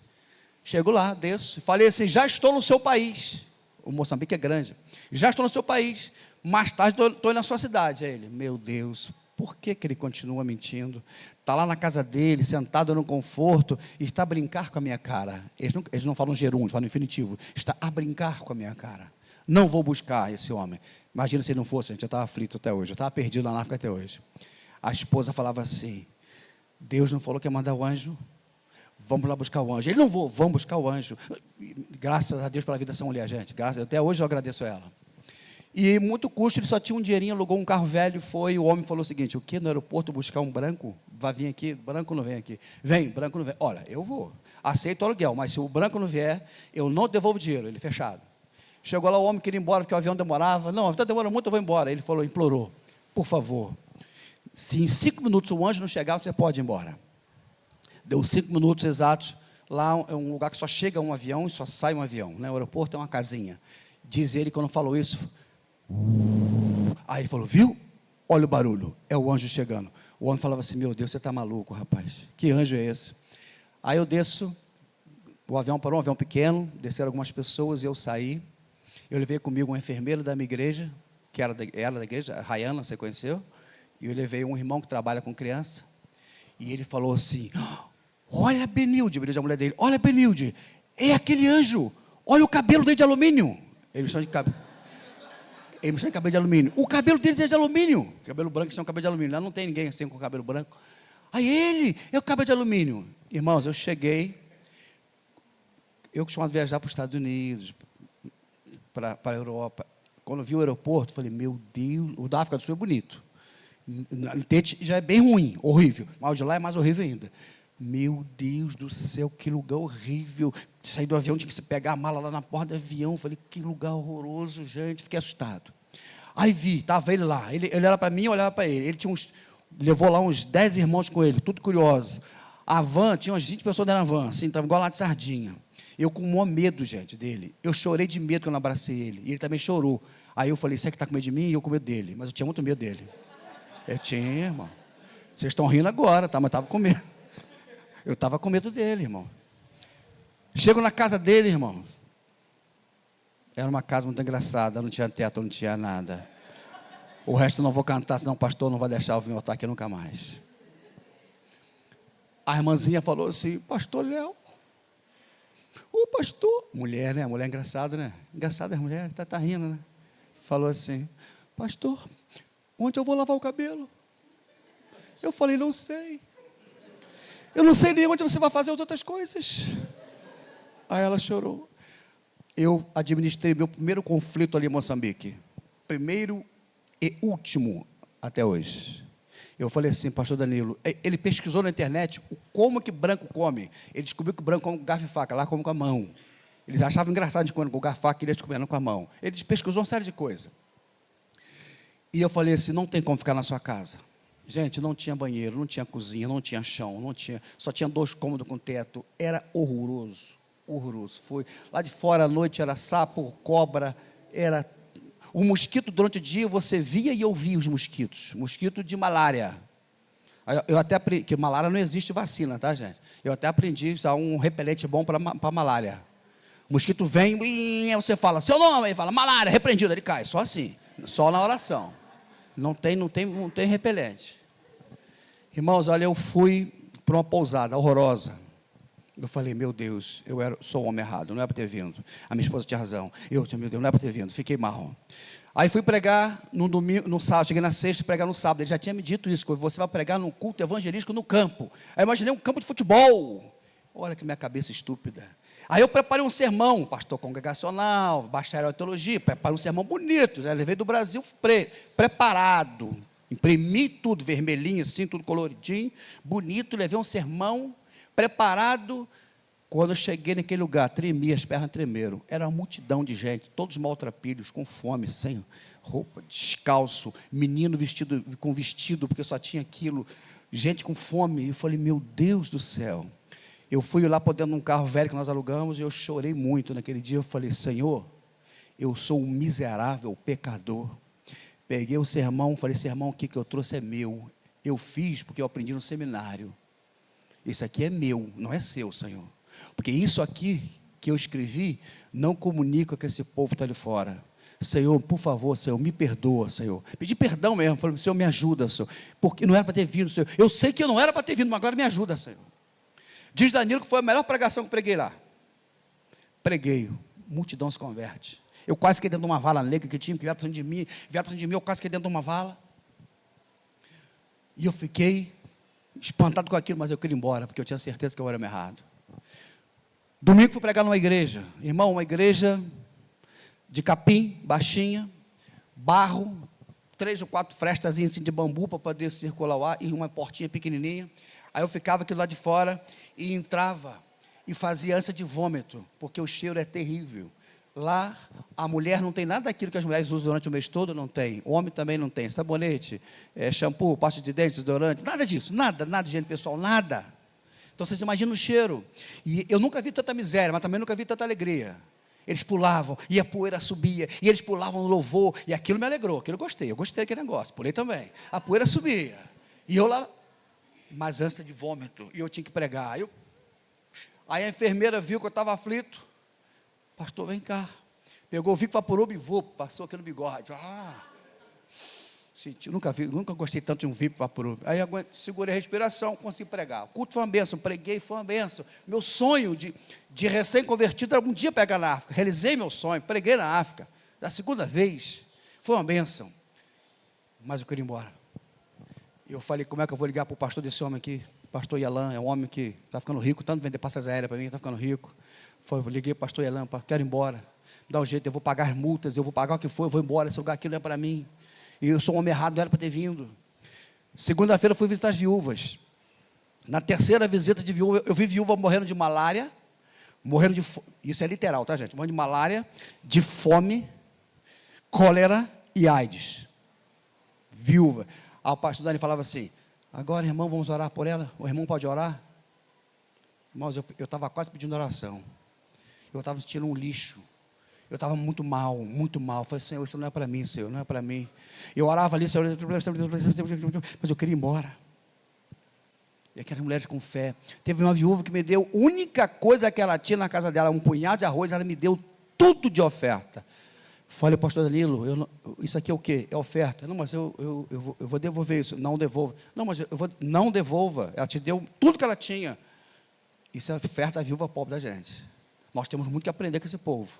Speaker 3: Chego lá, desço, e falei assim: já estou no seu país. O Moçambique é grande. Já estou no seu país. Mais tarde estou na sua cidade. Aí ele: meu Deus, por que ele continua mentindo? Está lá na casa dele, sentado no conforto, e está a brincar com a minha cara. Eles não falam gerúndio, falam infinitivo. Está a brincar com a minha cara. Não vou buscar esse homem. Imagina se ele não fosse, gente, eu estava aflito até hoje. Eu estava perdido na África até hoje. A esposa falava assim: Deus não falou que ia mandar o anjo? Vamos lá buscar o anjo. Ele: não vou, vamos buscar o anjo. Graças a Deus pela vida dessa mulher, gente. Até hoje eu agradeço a ela. E muito custo, ele só tinha um dinheirinho, alugou um carro velho, foi. O homem falou o seguinte: o que, no aeroporto buscar um branco? Vai vir aqui, branco não vem aqui. Vem, branco não vem. Olha, eu vou, aceito o aluguel, mas se o branco não vier, eu não devolvo dinheiro. Ele: fechado. Chegou lá, o homem queria ir embora, porque o avião demorava. Não, o avião demora muito, eu vou embora. Ele falou, implorou: por favor, se em 5 minutos o anjo não chegar, você pode ir embora. Deu 5 minutos exatos. Lá é um lugar que só chega um avião e só sai um avião, né? O aeroporto é uma casinha. Diz ele, quando falou isso, aí ele falou: viu? Olha o barulho, é o anjo chegando. O homem falava assim: meu Deus, você está maluco, rapaz, que anjo é esse? Aí eu desço, o avião parou, um avião pequeno, desceram algumas pessoas e eu saí. Eu levei comigo uma enfermeira da minha igreja, que era da igreja, a Rayana, você conheceu? E eu levei um irmão que trabalha com criança. E ele falou assim: olha, Benilde, a mulher dele: olha, Benilde, é aquele anjo, olha o cabelo dele de alumínio. Ele chama de cabelo. Ele me chama de cabelo de alumínio. O cabelo dele é de alumínio. Cabelo branco chama cabelo de alumínio. Lá não tem ninguém assim com cabelo branco. Aí ele, é o cabelo de alumínio. Irmãos, eu cheguei, eu costumava viajar para os Estados Unidos, para a Europa. Quando eu vi o aeroporto, falei, meu Deus, o da África do Sul é bonito. O Tete já é bem ruim, horrível. Mas o de lá é mais horrível ainda. Meu Deus do céu, que lugar horrível. Saí do avião, tinha que se pegar a mala lá na porta do avião. Falei, que lugar horroroso, gente. Fiquei assustado. Aí vi, estava ele lá. Ele olhava para mim, eu olhava para ele. Ele tinha levou lá uns 10 irmãos com ele, tudo curioso. A van, tinha umas 20 pessoas dentro da van, assim, estava igual lá de sardinha. Eu com o maior medo, gente, dele. Eu chorei de medo quando eu abracei ele. E ele também chorou. Aí eu falei, você que está com medo de mim? E eu com medo dele. Mas eu tinha muito medo dele. Eu tinha, irmão. Vocês estão rindo agora, tá? Mas estava com medo. Eu estava com medo dele, irmão. Chego na casa dele, irmão. Era uma casa muito engraçada, não tinha teto, não tinha nada. O resto eu não vou cantar, senão o pastor não vai deixar eu vir voltar aqui nunca mais. A irmãzinha falou assim, pastor Léo, o pastor, mulher, né? Mulher engraçada, né? Engraçada a mulher, tá rindo, né? Falou assim, pastor, onde eu vou lavar o cabelo? Eu falei, não sei. Eu não sei nem onde você vai fazer as outras coisas. Aí ela chorou. Eu administrei meu primeiro conflito ali em Moçambique. Primeiro e último até hoje. Eu falei assim, pastor Danilo, ele pesquisou na internet como que branco come. Ele descobriu que o branco come com garfo e faca, lá come com a mão. Eles achavam engraçado de quando com o garfo e faca, eles comendo com a mão. Ele pesquisou uma série de coisas. E eu falei assim, não tem como ficar na sua casa. Gente, não tinha banheiro, não tinha cozinha, não tinha chão, só tinha 2 cômodos com teto. Era horroroso, horroroso. Foi lá de fora à noite era sapo, cobra, era o mosquito durante o dia você via e ouvia os mosquitos, mosquito de malária. Eu até aprendi que malária não existe vacina, tá, gente? Eu até aprendi a usar um repelente bom para malária. O mosquito vem, e você fala seu nome, ele fala malária, repreendido, ele cai, só assim, só na oração. Não tem repelente. Irmãos, olha, eu fui para uma pousada horrorosa. Eu falei, meu Deus, sou o homem errado, não é para ter vindo. A minha esposa tinha razão. Meu Deus, não é para ter vindo, fiquei mal. Aí fui pregar no domingo, no sábado, cheguei na sexta, pregar no sábado. Ele já tinha me dito isso, que você vai pregar num culto evangelístico no campo. Aí eu imaginei um campo de futebol. Olha que minha cabeça estúpida. Aí eu preparei um sermão, pastor congregacional, bacharel em teologia, preparei um sermão bonito, já levei do Brasil preparado, imprimi tudo, vermelhinho assim, tudo coloridinho, bonito, levei um sermão preparado. Quando eu cheguei naquele lugar, tremi, as pernas tremeram, era uma multidão de gente, todos maltrapilhos, com fome, sem roupa, descalço, menino vestido com vestido, porque só tinha aquilo, gente com fome. Eu falei, meu Deus do céu. Eu fui lá para dentro de um carro velho que nós alugamos e eu chorei muito naquele dia. Eu falei, Senhor, eu sou um miserável pecador. Peguei o sermão, falei, sermão, o que eu trouxe é meu. Eu fiz porque eu aprendi no seminário. Isso aqui é meu, não é seu, Senhor. Porque isso aqui que eu escrevi, não comunica com esse povo que está ali fora. Senhor, por favor, Senhor, me perdoa, Senhor. Pedi perdão mesmo, falei, Senhor, me ajuda, Senhor. Porque não era para ter vindo, Senhor. Eu sei que eu não era para ter vindo, mas agora me ajuda, Senhor. Diz Danilo que foi a melhor pregação que eu preguei lá. Preguei, multidão se converte. Eu quase fiquei dentro de uma vala negra que tinha, que vieram para cima de mim, eu quase fiquei dentro de uma vala. E eu fiquei espantado com aquilo, mas eu queria ir embora, porque eu tinha certeza que eu era errado. Domingo fui pregar numa igreja, irmão, uma igreja de capim, baixinha, barro, 3 ou 4 frestazinhas assim de bambu para poder circular o ar, e uma portinha pequenininha. Aí eu ficava aqui lá de fora e entrava e fazia ânsia de vômito, porque o cheiro é terrível. Lá, a mulher não tem nada daquilo que as mulheres usam durante o mês todo, não tem. O homem também não tem. Sabonete, shampoo, pasta de dente, desodorante, nada disso, nada de higiene pessoal, nada. Então, vocês imaginam o cheiro. E eu nunca vi tanta miséria, mas também nunca vi tanta alegria. Eles pulavam, e a poeira subia, e eles pulavam no louvor, e aquilo me alegrou, aquilo eu gostei daquele negócio, pulei também. A poeira subia, e eu lá, mas ânsia de vômito, e eu tinha que pregar. Aí a enfermeira viu que eu estava aflito, pastor, vem cá. Pegou o Vico Vaporub e passou aqui no bigode. Senti, nunca gostei tanto de um Vico Vaporub. Aí segurei a respiração, consegui pregar. O culto foi uma bênção, preguei, foi uma bênção. Meu sonho de recém-convertido era um dia pegar na África. Realizei meu sonho, preguei na África. Da segunda vez, Foi uma bênção. Mas eu queria ir embora. Eu falei, como é que eu vou ligar para o pastor desse homem aqui? O pastor Yalan é um homem que está ficando rico, tanto vender passagens aéreas para mim, está ficando rico. Eu liguei para o pastor Yalan, quero ir embora. Dá um jeito, eu vou pagar as multas, eu vou pagar o que for, eu vou embora, esse lugar aqui não é para mim. E eu sou um homem errado, não era para ter vindo. Segunda-feira eu fui visitar as viúvas. Na terceira visita de viúva, eu vi viúva morrendo de malária, isso é literal, tá, gente? Morrendo de malária, de fome, cólera e AIDS. Viúva. Aí o pastor Dani falava assim, agora, irmão, vamos orar por ela? O irmão pode orar? Irmãos, eu estava quase pedindo oração. Eu estava sentindo um lixo. Eu estava muito mal, muito mal. Eu falei, Senhor, isso não é para mim, Senhor, não é para mim. Eu orava ali, Senhor, mas eu queria ir embora. E aquelas mulheres com fé. Teve uma viúva que me deu, a única coisa que ela tinha na casa dela, um punhado de arroz, ela me deu tudo de oferta. Falei, pastor Danilo, isso aqui é o quê? É oferta. Não, mas eu vou devolver isso. Não devolva. Não, mas não devolva. Ela te deu tudo que ela tinha. Isso é oferta à viúva pobre da gente. Nós temos muito que aprender com esse povo.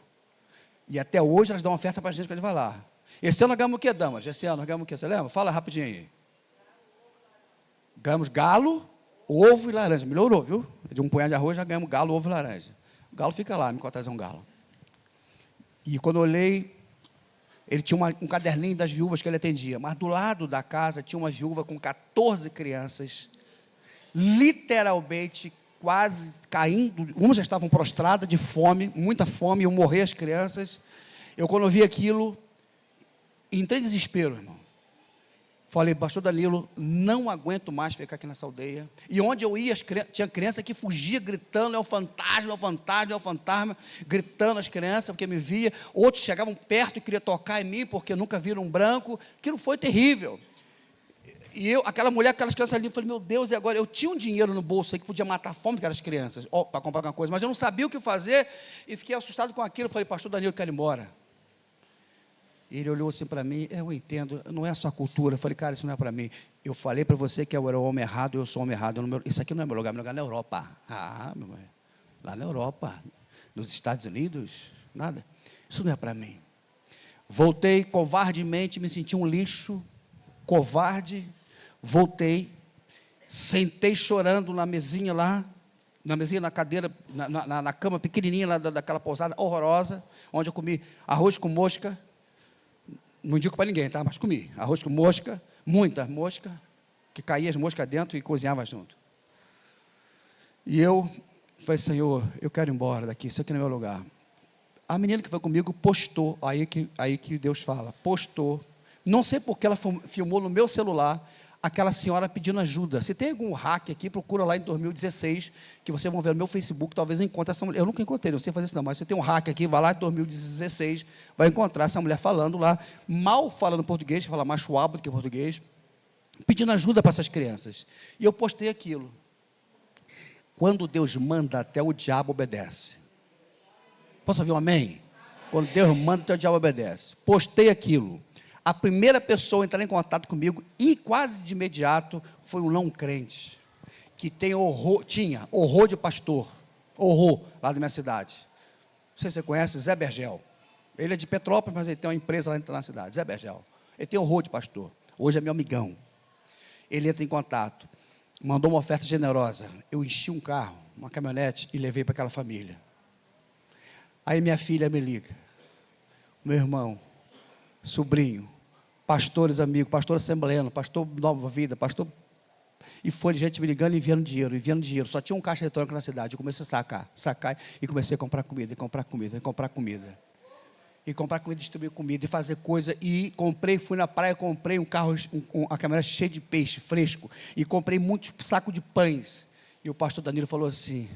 Speaker 3: E até hoje elas dão oferta para a gente quando a gente vai lá. Esse ano nós ganhamos o quê, damas? Esse ano nós ganhamos o quê? Você lembra? Fala rapidinho aí. Ganhamos galo, ovo e laranja. Melhorou, viu? De um punhado de arroz já ganhamos galo, ovo e laranja. O galo fica lá, me trazer um galo. E quando eu olhei, ele tinha um caderninho das viúvas que ele atendia. Mas do lado da casa tinha uma viúva com 14 crianças. Literalmente quase caindo, umas já estavam prostradas de fome, muita fome, iam morrer as crianças. Eu, quando eu vi aquilo, entrei em desespero, irmão. Falei, pastor Danilo, não aguento mais ficar aqui nessa aldeia. E onde eu ia, tinha criança que fugia gritando, é o fantasma, é o fantasma, é o fantasma, gritando as crianças, porque me via. Outros chegavam perto e queriam tocar em mim, porque nunca viram um branco. Aquilo foi terrível. E eu, aquela mulher, aquelas crianças ali, eu falei, meu Deus, e agora? Eu tinha um dinheiro no bolso aí que podia matar a fome daquelas crianças, para comprar alguma coisa, mas eu não sabia o que fazer, e fiquei assustado com aquilo. Eu falei, pastor Danilo, eu quero ir embora. E ele olhou assim para mim, eu entendo, não é a sua cultura. Eu falei, cara, isso não é para mim. Eu falei para você que eu era o homem errado, eu sou o homem errado. Isso aqui não é meu lugar é na Europa. Ah, meu irmão, lá na Europa, nos Estados Unidos, nada. Isso não é para mim. Voltei covardemente, me senti um lixo, covarde. Voltei, sentei chorando na mesinha lá, na cadeira, na cama pequenininha lá daquela pousada horrorosa, onde eu comi arroz com mosca. Não indico para ninguém, tá? Mas comi arroz com mosca, muita mosca, que caía as moscas dentro e cozinhava junto. E eu falei, Senhor, eu quero ir embora daqui, isso aqui não é meu lugar. A menina que foi comigo postou, aí que Deus fala, postou, não sei porque ela filmou no meu celular, aquela senhora pedindo ajuda. Se tem algum hack aqui, procura lá em 2016, que vocês vão ver no meu Facebook, talvez encontre essa mulher. Eu nunca encontrei, não sei fazer isso não, mas se tem um hack aqui, vai lá em 2016, vai encontrar essa mulher falando lá, mal falando português, fala mais chuabo do que português, pedindo ajuda para essas crianças. E eu postei aquilo. Quando Deus manda, até o diabo obedece. Posso ouvir um amém? Quando Deus manda, até o diabo obedece. Postei aquilo. A primeira pessoa a entrar em contato comigo, e quase de imediato, foi um não crente, que tinha horror de pastor, horror, lá da minha cidade. Não sei se você conhece, Zé Bergel. Ele é de Petrópolis, mas ele tem uma empresa lá na cidade, Zé Bergel. Ele tem horror de pastor, hoje é meu amigão. Ele entra em contato, mandou uma oferta generosa. Eu enchi um carro, uma caminhonete, e levei para aquela família. Aí minha filha me liga, meu irmão, sobrinho, pastores amigos, pastor assembleano, pastor Nova Vida, pastor... E foi gente me ligando e enviando dinheiro. Só tinha um caixa eletrônico na cidade. Eu comecei a sacar, e comecei a comprar comida, distribuir comida, e fazer coisa. E fui na praia, comprei um carro, uma caminhonete cheia de peixe fresco, e comprei muitos sacos de pães. E o pastor Danilo falou assim,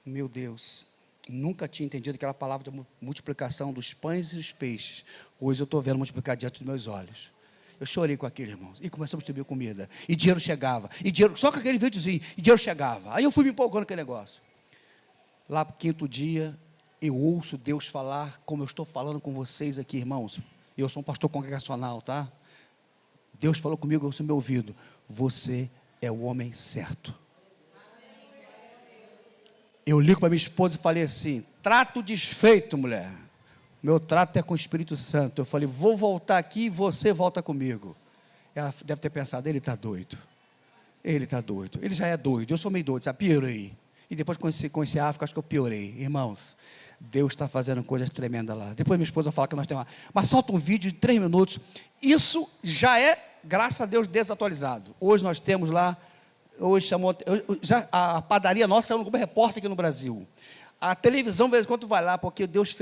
Speaker 3: meu Deus, nunca tinha entendido aquela palavra de multiplicação dos pães e dos peixes. Hoje eu estou vendo multiplicar diante dos meus olhos. Eu chorei com aquele, irmãos. E começamos a distribuir comida. E dinheiro chegava. Só com aquele videozinho. E dinheiro chegava. Aí eu fui me empolgando com aquele negócio. Lá para o quinto dia, eu ouço Deus falar como eu estou falando com vocês aqui, irmãos. Eu sou um pastor congregacional, tá? Deus falou comigo, eu ouço meu ouvido. Você é o homem certo. Eu ligo para minha esposa e falei assim, trato desfeito, mulher. Meu trato é com o Espírito Santo. Eu falei, vou voltar aqui e você volta comigo. Ela deve ter pensado, ele está doido. Ele está doido. Ele já é doido. Eu sou meio doido, sabe? Piorei. E depois conheci a África, acho que eu piorei. Irmãos, Deus está fazendo coisas tremendas lá. Depois minha esposa fala que nós temos lá. Mas solta um vídeo de 3 minutos. Isso já é, graças a Deus, desatualizado. Hoje nós temos lá, já a padaria nossa é um repórter aqui no Brasil. A televisão, de vez em quando, vai lá, porque Deus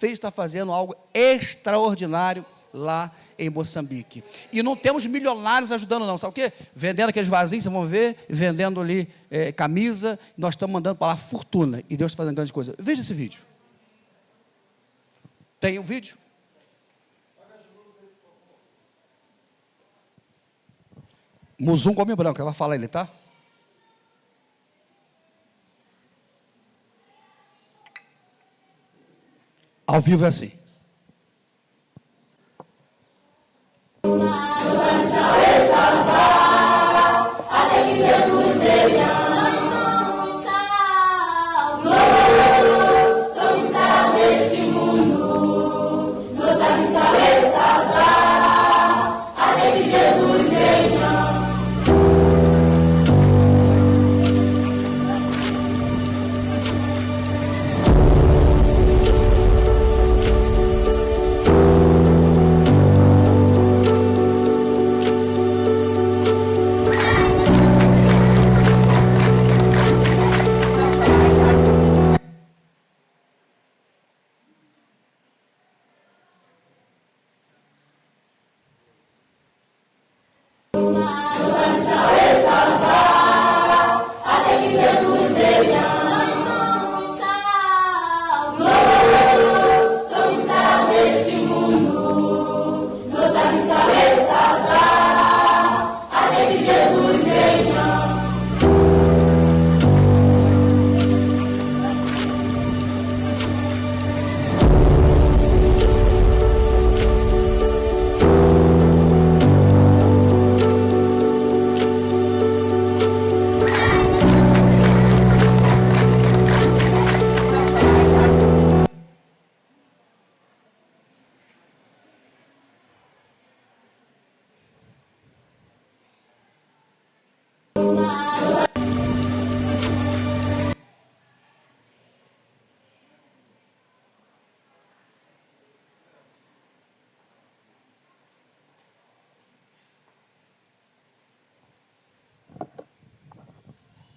Speaker 3: está fazendo algo extraordinário lá em Moçambique. E não temos milionários ajudando não, sabe o quê? Vendendo aqueles vasinhos, vocês vão ver, vendendo ali camisa, nós estamos mandando para lá fortuna, e Deus está fazendo grande coisa. Veja esse vídeo. Tem um vídeo? Muzum come branco, ela vai falar ele, tá? Ao vivo é assim.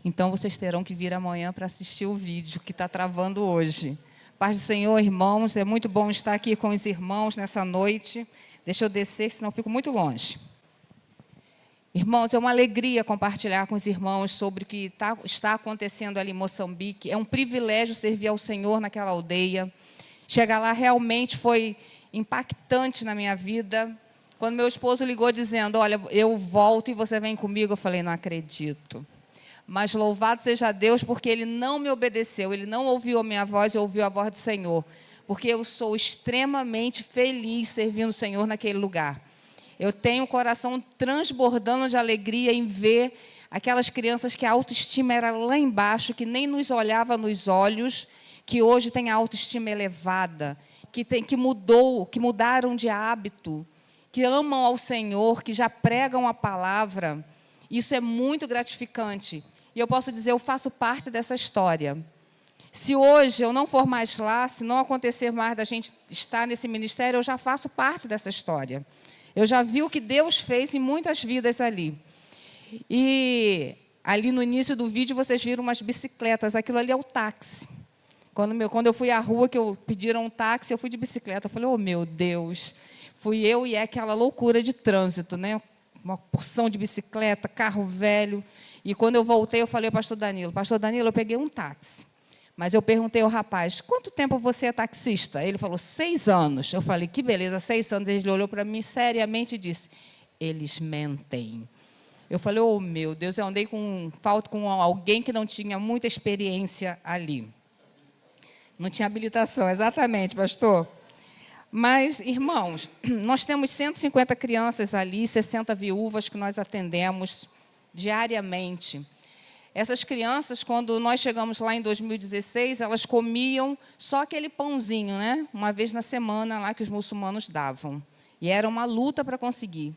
Speaker 4: Então, vocês terão que vir amanhã para assistir o vídeo que está travando hoje. Paz do Senhor, irmãos, é muito bom estar aqui com os irmãos nessa noite. Deixa eu descer, senão eu fico muito longe. Irmãos, é uma alegria compartilhar com os irmãos sobre o que está acontecendo ali em Moçambique. É um privilégio servir ao Senhor naquela aldeia. Chegar lá realmente foi impactante na minha vida. Quando meu esposo ligou dizendo, olha, eu volto e você vem comigo, eu falei, não acredito. Mas louvado seja Deus, porque Ele não me obedeceu, Ele não ouviu a minha voz, Ele ouviu a voz do Senhor. Porque eu sou extremamente feliz servindo o Senhor naquele lugar. Eu tenho o coração transbordando de alegria em ver aquelas crianças que a autoestima era lá embaixo, que nem nos olhava nos olhos, que hoje tem a autoestima elevada, que mudaram de hábito, que amam ao Senhor, que já pregam a palavra. Isso é muito gratificante. E eu posso dizer, eu faço parte dessa história. Se hoje eu não for mais lá, se não acontecer mais da gente estar nesse ministério, eu já faço parte dessa história. Eu já vi o que Deus fez em muitas vidas ali. E ali no início do vídeo, vocês viram umas bicicletas. Aquilo ali é o táxi. Quando eu fui à rua, que pediram um táxi, eu fui de bicicleta. Eu falei, oh, meu Deus. Fui eu e é aquela loucura de trânsito, né? Uma porção de bicicleta, carro velho. E quando eu voltei, eu falei ao pastor Danilo, eu peguei um táxi. Mas eu perguntei ao rapaz, quanto tempo você é taxista? Ele falou, 6 anos. Eu falei, que beleza, 6 anos. Ele olhou para mim seriamente e disse, eles mentem. Eu falei, oh, meu Deus, eu andei com alguém que não tinha muita experiência ali. Não tinha habilitação, exatamente, pastor. Mas, irmãos, nós temos 150 crianças ali, 60 viúvas que nós atendemos diariamente. Essas crianças, quando nós chegamos lá em 2016, elas comiam só aquele pãozinho, né? Uma vez na semana lá que os muçulmanos davam. E era uma luta para conseguir.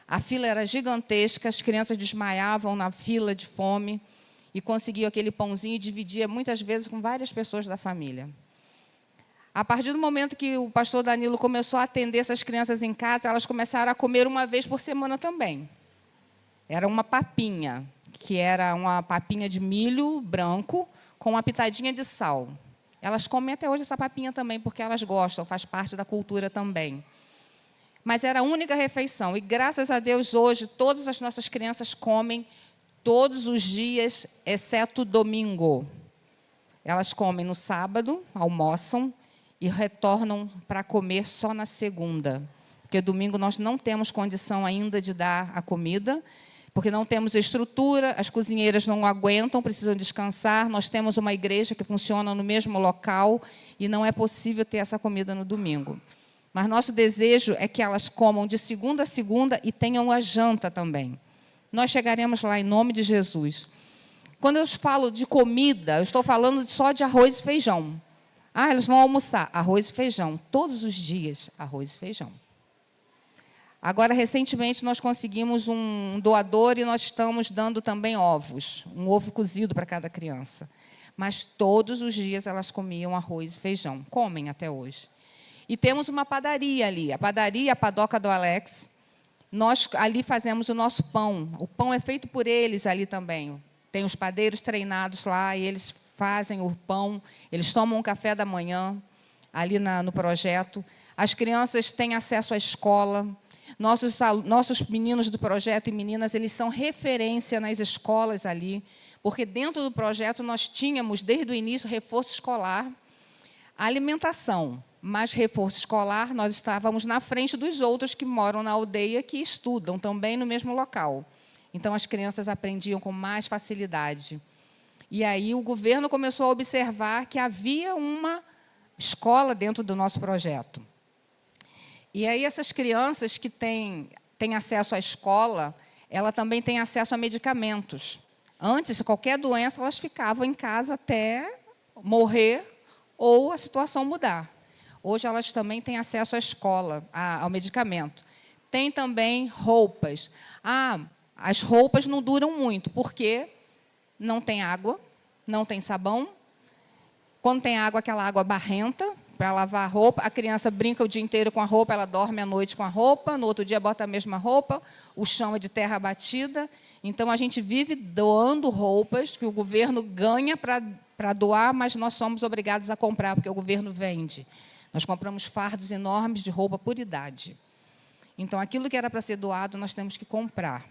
Speaker 4: A fila era gigantesca, as crianças desmaiavam na fila de fome e conseguiam aquele pãozinho e dividia muitas vezes com várias pessoas da família. A partir do momento que o pastor Danilo começou a atender essas crianças em casa, elas começaram a comer uma vez por semana também. Era uma papinha, que era uma papinha de milho branco com uma pitadinha de sal. Elas comem até hoje essa papinha também, porque elas gostam, faz parte da cultura também. Mas era a única refeição. E, graças a Deus, hoje, todas as nossas crianças comem todos os dias, exceto domingo. Elas comem no sábado, almoçam, e retornam para comer só na segunda. Porque domingo nós não temos condição ainda de dar a comida, porque não temos estrutura, as cozinheiras não aguentam, precisam descansar. Nós temos uma igreja que funciona no mesmo local e não é possível ter essa comida no domingo. Mas nosso desejo é que elas comam de segunda a segunda e tenham a janta também. Nós chegaremos lá em nome de Jesus. Quando eu falo de comida, eu estou falando só de arroz e feijão. Eles vão almoçar arroz e feijão. Todos os dias, arroz e feijão. Agora, recentemente, nós conseguimos um doador e nós estamos dando também ovos. Um ovo cozido para cada criança. Mas todos os dias elas comiam arroz e feijão. Comem até hoje. E temos uma padaria ali. A padaria, a padoca do Alex. Nós ali fazemos o nosso pão. O pão é feito por eles ali também. Tem os padeiros treinados lá e eles fazem o pão, eles tomam um café da manhã, ali no projeto. As crianças têm acesso à escola. Nossos meninos do projeto e meninas, eles são referência nas escolas ali, porque dentro do projeto nós tínhamos, desde o início, reforço escolar, alimentação, mas reforço escolar, nós estávamos na frente dos outros que moram na aldeia, que estudam também no mesmo local. Então, as crianças aprendiam com mais facilidade. E aí o governo começou a observar que havia uma escola dentro do nosso projeto. E aí essas crianças que têm acesso à escola, ela também tem acesso a medicamentos. Antes, qualquer doença, elas ficavam em casa até morrer ou a situação mudar. Hoje, elas também têm acesso à escola, ao medicamento. Tem também roupas. As roupas não duram muito, porque não tem água, não tem sabão. Quando tem água, aquela água barrenta para lavar a roupa. A criança brinca o dia inteiro com a roupa, ela dorme à noite com a roupa, no outro dia bota a mesma roupa, o chão é de terra batida. Então, a gente vive doando roupas que o governo ganha para doar, mas nós somos obrigados a comprar, porque o governo vende. Nós compramos fardos enormes de roupa por idade. Então, aquilo que era para ser doado, nós temos que comprar.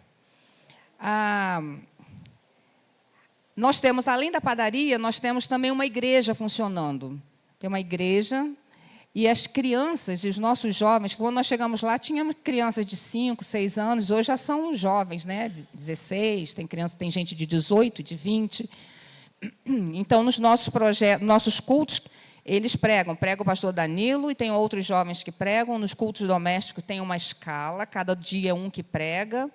Speaker 4: Nós temos, além da padaria, nós temos também uma igreja funcionando. Tem uma igreja e as crianças e os nossos jovens, quando nós chegamos lá, tínhamos crianças de 5, 6 anos, hoje já são jovens, né, de 16, tem gente de 18, de 20. Então, nos nossos cultos, eles pregam o pastor Danilo e tem outros jovens que pregam. Nos cultos domésticos tem uma escala, cada dia um que prega.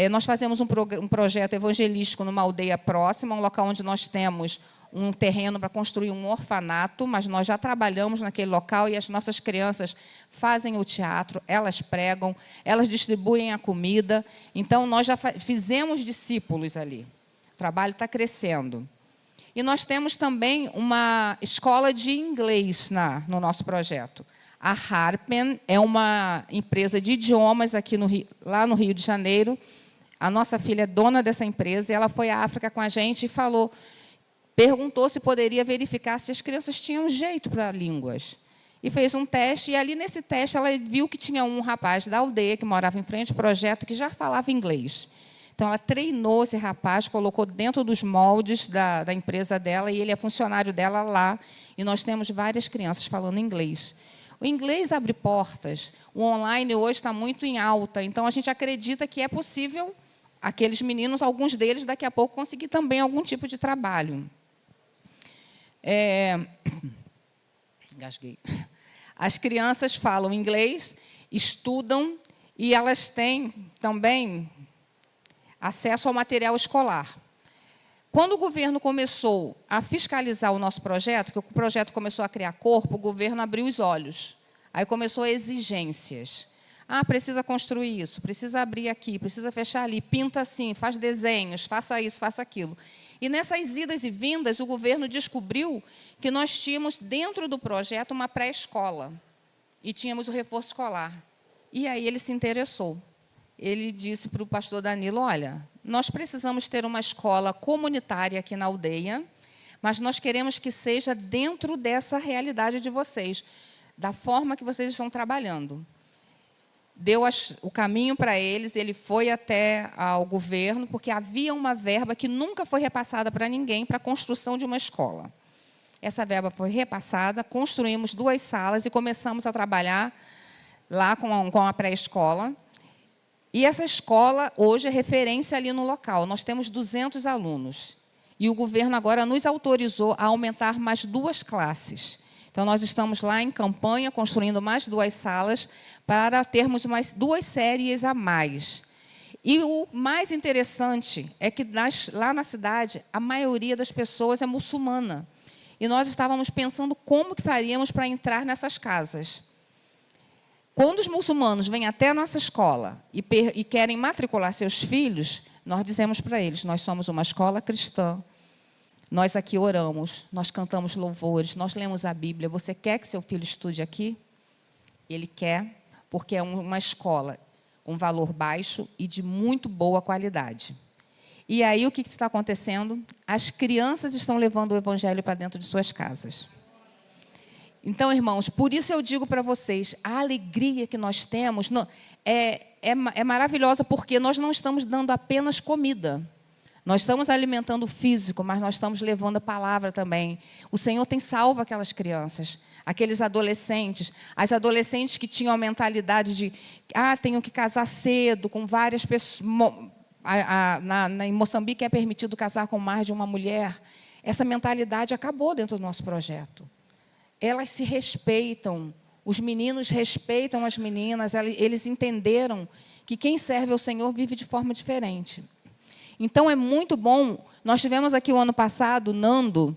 Speaker 4: Nós fazemos um projeto evangelístico numa aldeia próxima, um local onde nós temos um terreno para construir um orfanato, mas nós já trabalhamos naquele local e as nossas crianças fazem o teatro, elas pregam, elas distribuem a comida. Então, nós já fizemos discípulos ali. O trabalho está crescendo. E nós temos também uma escola de inglês no nosso projeto. A Harpen é uma empresa de idiomas aqui lá no Rio de Janeiro. A nossa filha é dona dessa empresa e ela foi à África com a gente e perguntou se poderia verificar se as crianças tinham jeito para línguas. E fez um teste, e ali nesse teste ela viu que tinha um rapaz da aldeia que morava em frente ao projeto que já falava inglês. Então, ela treinou esse rapaz, colocou dentro dos moldes da empresa dela, e ele é funcionário dela lá, e nós temos várias crianças falando inglês. O inglês abre portas, o online hoje está muito em alta, então a gente acredita que é possível aqueles meninos, alguns deles, daqui a pouco, conseguir também algum tipo de trabalho. Engasguei. As crianças falam inglês, estudam, e elas têm também acesso ao material escolar. Quando o governo começou a fiscalizar o nosso projeto, que o projeto começou a criar corpo, o governo abriu os olhos. Aí começou exigências. Ah, precisa construir isso, precisa abrir aqui, precisa fechar ali, pinta assim, faz desenhos, faça isso, faça aquilo. E nessas idas e vindas, o governo descobriu que nós tínhamos dentro do projeto uma pré-escola e tínhamos o reforço escolar. E aí ele se interessou. Ele disse para o pastor Danilo, olha, nós precisamos ter uma escola comunitária aqui na aldeia, mas nós queremos que seja dentro dessa realidade de vocês, da forma que vocês estão trabalhando. Deu o caminho para eles, ele foi até ao governo, porque havia uma verba que nunca foi repassada para ninguém para a construção de uma escola. Essa verba foi repassada, construímos 2 salas e começamos a trabalhar lá com a pré-escola. E essa escola, hoje, é referência ali no local. Nós temos 200 alunos. E o governo agora nos autorizou a aumentar mais 2 classes. Então, nós estamos lá em campanha, construindo mais 2 salas, para termos mais 2 séries a mais. E o mais interessante é que, lá na cidade, a maioria das pessoas é muçulmana. E nós estávamos pensando como que faríamos para entrar nessas casas. Quando os muçulmanos vêm até a nossa escola e querem matricular seus filhos, nós dizemos para eles, nós somos uma escola cristã, nós aqui oramos, nós cantamos louvores, nós lemos a Bíblia. Você quer que seu filho estude aqui? Ele quer, porque é uma escola com valor baixo e de muito boa qualidade. E aí o que está acontecendo? As crianças estão levando o evangelho para dentro de suas casas. Então, irmãos, por isso eu digo para vocês, a alegria que nós temos é maravilhosa, porque nós não estamos dando apenas comida. Nós estamos alimentando o físico, mas nós estamos levando a palavra também. O Senhor tem salvo aquelas crianças, aqueles adolescentes, as adolescentes que tinham a mentalidade de tenho que casar cedo, com várias pessoas. Em Moçambique é permitido casar com mais de uma mulher. Essa mentalidade acabou dentro do nosso projeto. Elas se respeitam, os meninos respeitam as meninas, eles entenderam que quem serve ao Senhor vive de forma diferente. Então, é muito bom. Nós tivemos aqui o ano passado, o Nando,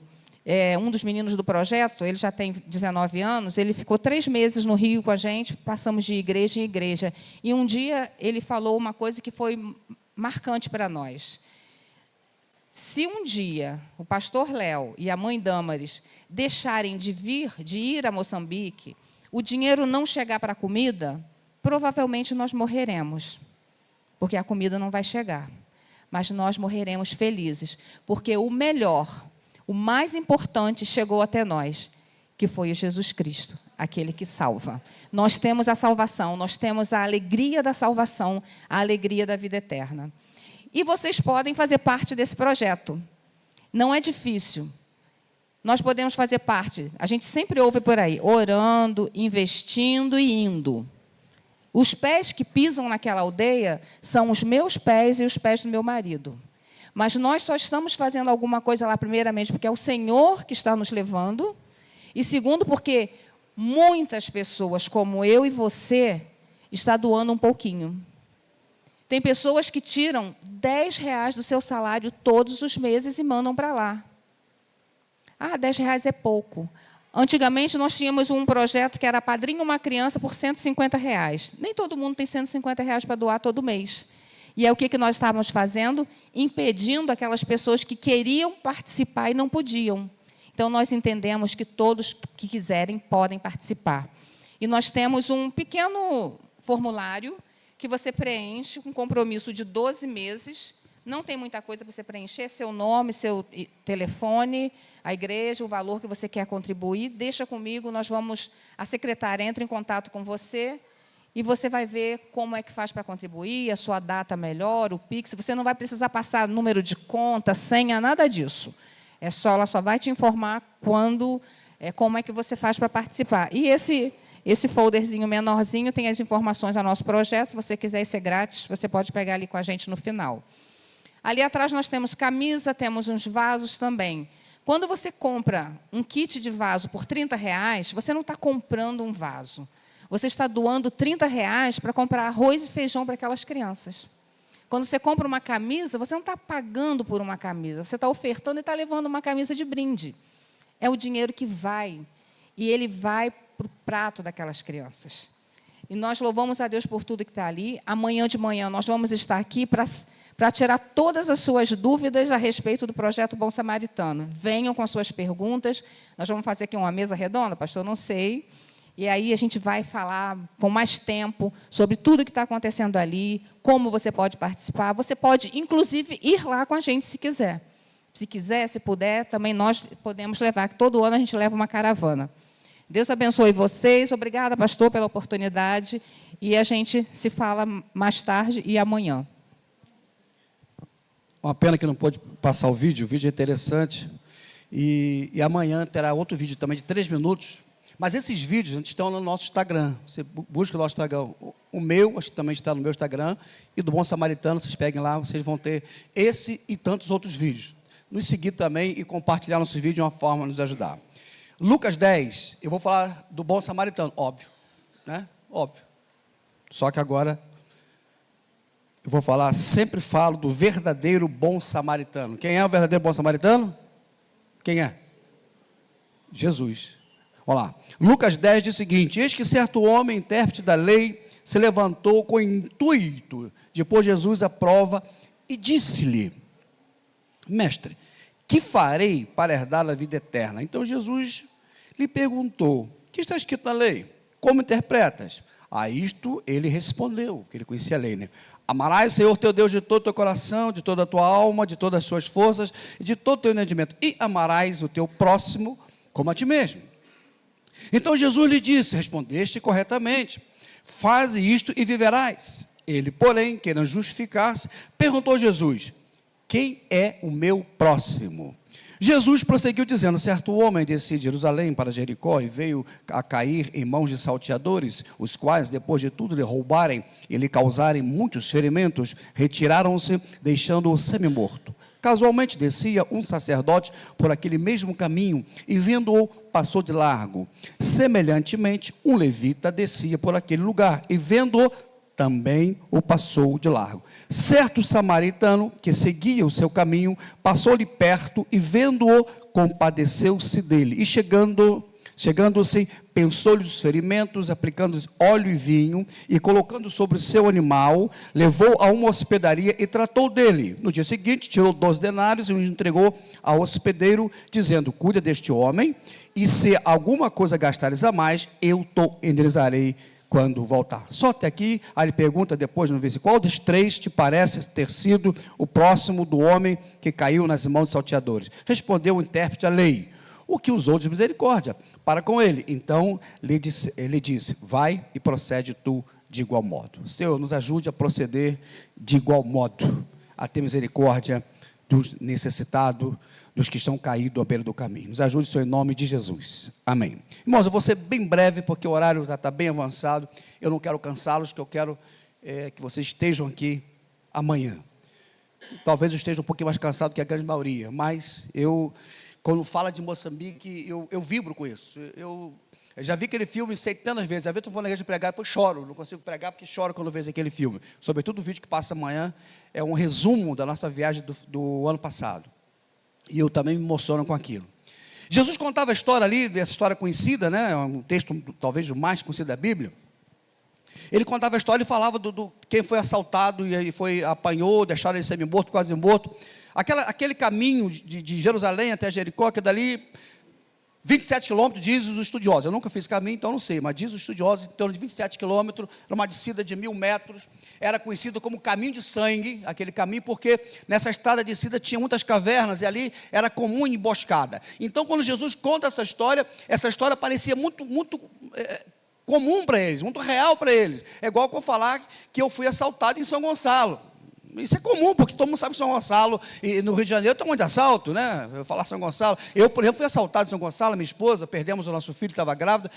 Speaker 4: um dos meninos do projeto, ele já tem 19 anos, ele ficou 3 meses no Rio com a gente, passamos de igreja em igreja. E um dia ele falou uma coisa que foi marcante para nós. Se um dia o pastor Léo e a mãe Dâmaris deixarem de ir a Moçambique, o dinheiro não chegar para a comida, provavelmente nós morreremos, porque a comida não vai chegar. Mas nós morreremos felizes, porque o melhor, o mais importante chegou até nós, que foi o Jesus Cristo, aquele que salva. Nós temos a salvação, nós temos a alegria da salvação, a alegria da vida eterna. E vocês podem fazer parte desse projeto. Não é difícil. Nós podemos fazer parte. A gente sempre ouve por aí, orando, investindo e indo. Os pés que pisam naquela aldeia são os meus pés e os pés do meu marido. Mas nós só estamos fazendo alguma coisa lá, primeiramente, porque é o Senhor que está nos levando. E segundo, porque muitas pessoas, como eu e você, estão doando um pouquinho. Tem pessoas que tiram R$10 do seu salário todos os meses e mandam para lá. R$10 é pouco. Antigamente, nós tínhamos um projeto que era Padrinho uma Criança por R$150. Nem todo mundo tem R$150 para doar todo mês. E é o que nós estávamos fazendo? Impedindo aquelas pessoas que queriam participar e não podiam. Então, nós entendemos que todos que quiserem podem participar. E nós temos um pequeno formulário que você preenche com compromisso de 12 meses. Não tem muita coisa para você preencher, seu nome, seu telefone, a igreja, o valor que você quer contribuir. Deixa comigo, a secretária entra em contato com você e você vai ver como é que faz para contribuir, a sua data melhor, o Pix. Você não vai precisar passar número de conta, senha, nada disso. Ela só vai te informar como é que você faz para participar. E esse folderzinho menorzinho tem as informações do nosso projeto. Se você quiser ser grátis, você pode pegar ali com a gente no final. Ali atrás nós temos camisa, temos uns vasos também. Quando você compra um kit de vaso por R$30, você não está comprando um vaso. Você está doando R$30 para comprar arroz e feijão para aquelas crianças. Quando você compra uma camisa, você não está pagando por uma camisa, você está ofertando e está levando uma camisa de brinde. É o dinheiro que vai, e ele vai para o prato daquelas crianças. E nós louvamos a Deus por tudo que está ali. Amanhã de manhã nós vamos estar aqui para tirar todas as suas dúvidas a respeito do projeto Bom Samaritano. Venham com as suas perguntas. Nós vamos fazer aqui uma mesa redonda, pastor, não sei. E aí a gente vai falar com mais tempo sobre tudo que está acontecendo ali, como você pode participar. Você pode, inclusive, ir lá com a gente se quiser. Se quiser, se puder, também nós podemos levar, que todo ano a gente leva uma caravana. Deus abençoe vocês. Obrigada, pastor, pela oportunidade. E a gente se fala mais tarde e amanhã.
Speaker 3: Uma pena que não pôde passar o vídeo é interessante. E amanhã terá outro vídeo também de 3 minutos. Mas esses vídeos estão no nosso Instagram. Você busca o nosso Instagram. O meu, acho que também está no meu Instagram. E do Bom Samaritano, vocês peguem lá, vocês vão ter esse e tantos outros vídeos. Nos seguir também e compartilhar nossos vídeos de uma forma de nos ajudar. Lucas 10, eu vou falar do Bom Samaritano, óbvio, né? Óbvio. Só que agora eu vou falar, sempre falo do verdadeiro bom samaritano. Quem é o verdadeiro bom samaritano? Quem é? Jesus. Vamos lá. Lucas 10 diz o seguinte: eis que certo homem, intérprete da lei, se levantou com o intuito de pôr Jesus à prova e disse-lhe: mestre, que farei para herdar a vida eterna? Então Jesus lhe perguntou: o que está escrito na lei? Como interpretas? A isto ele respondeu, que ele conhecia a lei, né? Amarás o Senhor teu Deus de todo o teu coração, de toda a tua alma, de todas as suas forças, e de todo o teu entendimento, e amarás o teu próximo como a ti mesmo. Então Jesus lhe disse: respondeste corretamente, faze isto e viverás. Ele, porém, querendo justificar-se, perguntou a Jesus: quem é o meu próximo? Jesus prosseguiu dizendo: certo homem descia de Jerusalém para Jericó e veio a cair em mãos de salteadores, os quais, depois de tudo lhe roubarem e lhe causarem muitos ferimentos, retiraram-se, deixando-o semi-morto. Casualmente descia um sacerdote por aquele mesmo caminho e, vendo-o, passou de largo. Semelhantemente, um levita descia por aquele lugar e, vendo-o, também o passou de largo. Certo samaritano, que seguia o seu caminho, passou-lhe perto e, vendo-o, compadeceu-se dele. E chegando-se, pensou-lhe os ferimentos, aplicando-lhes óleo e vinho, e colocando sobre o seu animal, levou a uma hospedaria e tratou dele. No dia seguinte, tirou 12 denários e os entregou ao hospedeiro, dizendo: cuida deste homem, e se alguma coisa gastares a mais, eu te enderezarei quando voltar. Só até aqui. Aí ele pergunta depois no versículo: qual dos 3 te parece ter sido o próximo do homem que caiu nas mãos dos salteadores? Respondeu o intérprete da lei: o que usou de misericórdia para com ele. Então ele disse: vai e procede tu de igual modo. Senhor, nos ajude a proceder de igual modo, a ter misericórdia dos necessitados, dos que estão caídos à beira do caminho. Nos ajude, Senhor, em nome de Jesus. Amém. Irmãos, eu vou ser bem breve, porque o horário já está bem avançado. Eu não quero cansá-los, que eu quero que vocês estejam aqui amanhã. Talvez eu esteja um pouquinho mais cansado que a grande maioria, mas quando fala de Moçambique, eu vibro com isso. Eu já vi aquele filme centenas vezes. Às vezes eu vou na igreja pregar e depois choro. Não consigo pregar porque choro quando vejo aquele filme. Sobretudo o vídeo que passa amanhã é um resumo da nossa viagem do ano passado. E eu também me emociono com aquilo. Jesus contava a história ali, essa história conhecida, né? Um texto talvez o mais conhecido da Bíblia. Ele contava a história e falava do quem foi assaltado e apanhou, deixaram ele semi-morto, quase morto. Aquele caminho de Jerusalém até Jericó, que dali 27 quilômetros, diz os estudiosos. Eu nunca fiz esse caminho, então não sei, mas diz os estudiosos, em torno de 27 quilômetros, era uma descida de 1000 metros, era conhecido como caminho de sangue, aquele caminho, porque nessa estrada de descida tinha muitas cavernas, e ali era comum emboscada. Então, quando Jesus conta essa história parecia muito comum para eles, muito real para eles. É igual que eu falar que eu fui assaltado em São Gonçalo. Isso é comum, porque todo mundo sabe que São Gonçalo, e no Rio de Janeiro tem muito assalto, né? Eu falar São Gonçalo. Eu, por exemplo, fui assaltado em São Gonçalo, minha esposa, perdemos o nosso filho, estava grávida,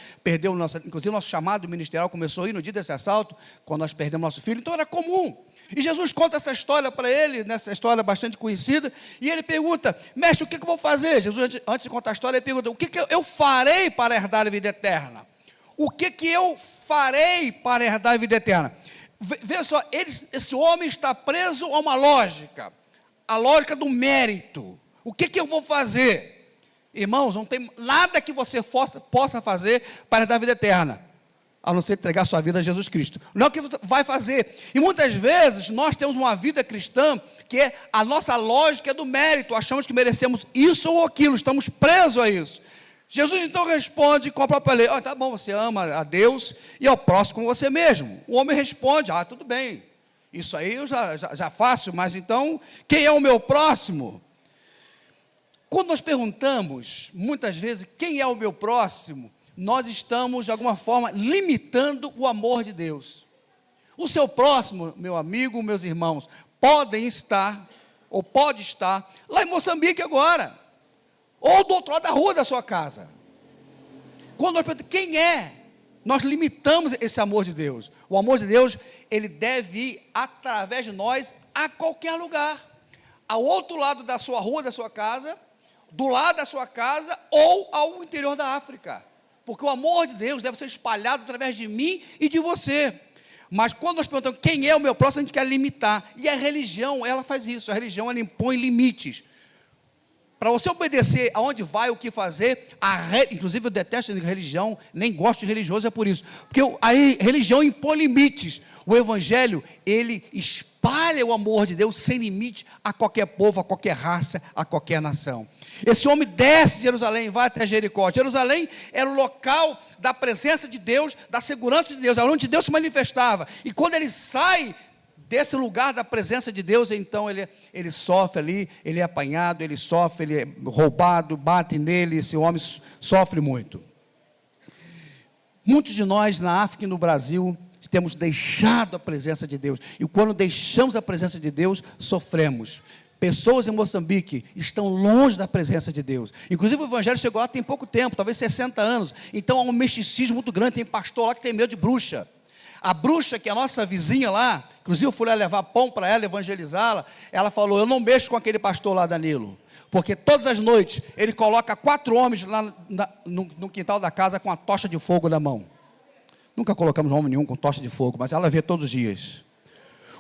Speaker 3: inclusive o nosso chamado ministerial começou aí no dia desse assalto, quando nós perdemos nosso filho, então era comum. E Jesus conta essa história para ele, nessa história bastante conhecida, e ele pergunta: mestre, o que eu vou fazer? Jesus, antes de contar a história, ele pergunta: o que eu farei para herdar a vida eterna? O que eu farei para herdar a vida eterna? Veja só, esse homem está preso a uma lógica, a lógica do mérito. O que eu vou fazer? Irmãos, não tem nada que você possa fazer para dar vida eterna, a não ser entregar sua vida a Jesus Cristo. Não é o que você vai fazer. E muitas vezes nós temos uma vida cristã que a nossa lógica é do mérito, achamos que merecemos isso ou aquilo, estamos presos a isso. Jesus então responde com a própria lei: tá bom, você ama a Deus e ao próximo como você mesmo. O homem responde: tudo bem, isso aí eu já faço, mas então, quem é o meu próximo? Quando nós perguntamos, muitas vezes, quem é o meu próximo, nós estamos, de alguma forma, limitando o amor de Deus. O seu próximo, meu amigo, meus irmãos, podem estar, ou pode estar, lá em Moçambique agora, ou do outro lado da rua da sua casa. Quando nós perguntamos quem é, nós limitamos esse amor de Deus. O amor de Deus, ele deve ir através de nós a qualquer lugar. Ao outro lado da sua rua, da sua casa, do lado da sua casa, ou ao interior da África. Porque o amor de Deus deve ser espalhado através de mim e de você. Mas quando nós perguntamos quem é o meu próximo, a gente quer limitar. E a religião, ela faz isso. A religião, ela impõe limites. Para você obedecer aonde vai, o que fazer, inclusive eu detesto religião, nem gosto de religioso, é por isso. Porque a religião impõe limites. O Evangelho, ele espalha o amor de Deus sem limite a qualquer povo, a qualquer raça, a qualquer nação. Esse homem desce de Jerusalém, vai até Jericó. Jerusalém era o local da presença de Deus, da segurança de Deus, onde Deus se manifestava. E quando ele sai desse lugar da presença de Deus, então ele sofre ali, ele é apanhado, ele sofre, ele é roubado, bate nele, esse homem sofre muito. Muitos de nós na África e no Brasil temos deixado a presença de Deus, e quando deixamos a presença de Deus, sofremos. Pessoas em Moçambique estão longe da presença de Deus. Inclusive o Evangelho chegou lá tem pouco tempo, talvez 60 anos, então há um misticismo muito grande, tem pastor lá que tem medo de bruxa. A bruxa, que é a nossa vizinha lá, inclusive eu fui lá levar pão para ela, evangelizá-la, ela falou: eu não mexo com aquele pastor lá, Danilo, porque todas as noites ele coloca 4 homens lá no quintal da casa com a tocha de fogo na mão. Nunca colocamos homem nenhum com tocha de fogo, mas ela vê todos os dias.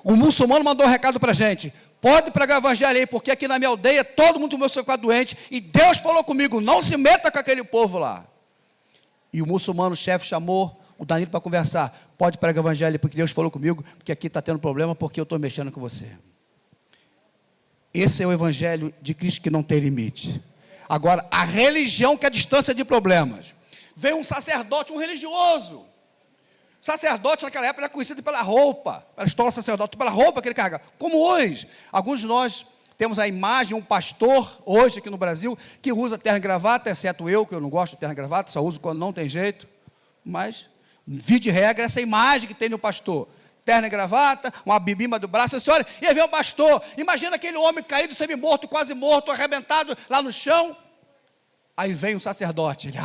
Speaker 3: O muçulmano mandou um recado para a gente: pode pregar o evangelho aí, porque aqui na minha aldeia todo mundo começou a ficar doente, e Deus falou comigo, não se meta com aquele povo lá. E o muçulmano chefe chamou o Danilo para conversar: pode pregar o evangelho, porque Deus falou comigo, porque aqui está tendo problema, porque eu estou mexendo com você. Esse é o evangelho de Cristo que não tem limite. Agora, a religião que é a distância de problemas. Veio um sacerdote, um religioso. Sacerdote naquela época era conhecido pela roupa, pela história do sacerdote, pela roupa que ele carregava. Como hoje, alguns de nós temos a imagem, um pastor, hoje aqui no Brasil, que usa terno e gravata, exceto eu, que eu não gosto de terno e gravata, só uso quando não tem jeito, mas, via de regra, essa imagem que tem no pastor, terno e gravata, uma bibima do braço, você olha, e vem o pastor, imagina aquele homem caído, semi-morto, quase morto, arrebentado lá no chão, aí vem o sacerdote, ele,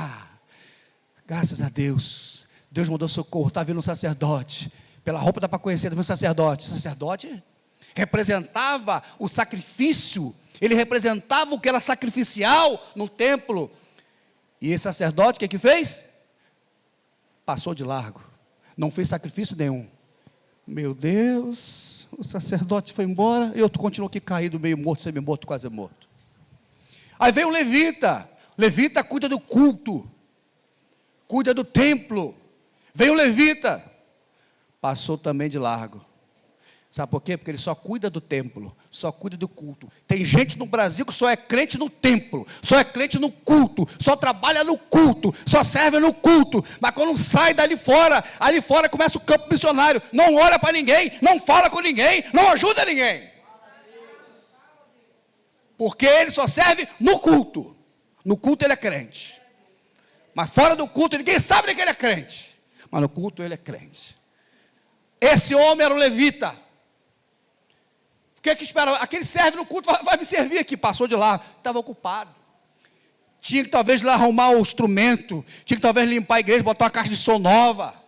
Speaker 3: graças a Deus, Deus mandou socorro, está vindo um sacerdote, pela roupa dá para conhecer, está vindo um sacerdote. O sacerdote representava o sacrifício, ele representava o que era sacrificial no templo, e esse sacerdote, o que fez? Passou de largo, não fez sacrifício nenhum. Meu Deus, o sacerdote foi embora, eu continuo aqui caído, meio morto, semi-morto, quase morto. Aí veio o levita cuida do culto, cuida do templo. Veio o levita, passou também de largo. Sabe por quê? Porque ele só cuida do templo, só cuida do culto. Tem gente no Brasil que só é crente no templo, só é crente no culto, só trabalha no culto, só serve no culto. Mas quando sai ali fora começa o campo missionário. Não olha para ninguém, não fala com ninguém, não ajuda ninguém. Porque ele só serve no culto. No culto ele é crente. Mas fora do culto ninguém sabe que ele é crente. Mas no culto ele é crente. Esse homem era o levita. O que esperava? Aquele serve no culto, vai me servir aqui. Passou de lá, estava ocupado. Tinha que talvez lá arrumar o instrumento, tinha que talvez limpar a igreja, botar uma caixa de som nova.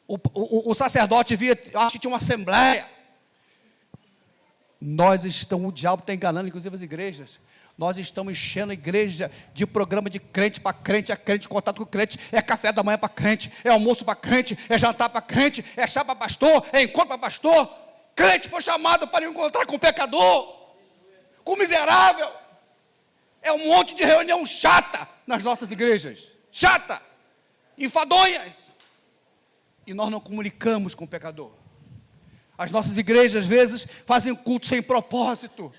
Speaker 3: O sacerdote via, acho que tinha uma assembleia. O diabo está enganando, inclusive, as igrejas. Nós estamos enchendo a igreja de programa de crente para crente, é crente, contato com crente, é café da manhã para crente, é almoço para crente, é jantar para crente, é chá para pastor, é encontro para pastor. Crente foi chamado para encontrar com o pecador, com o miserável. É um monte de reunião chata nas nossas igrejas, chata, enfadonhas, e nós não comunicamos com o pecador. As nossas igrejas, às vezes, fazem culto sem propósito.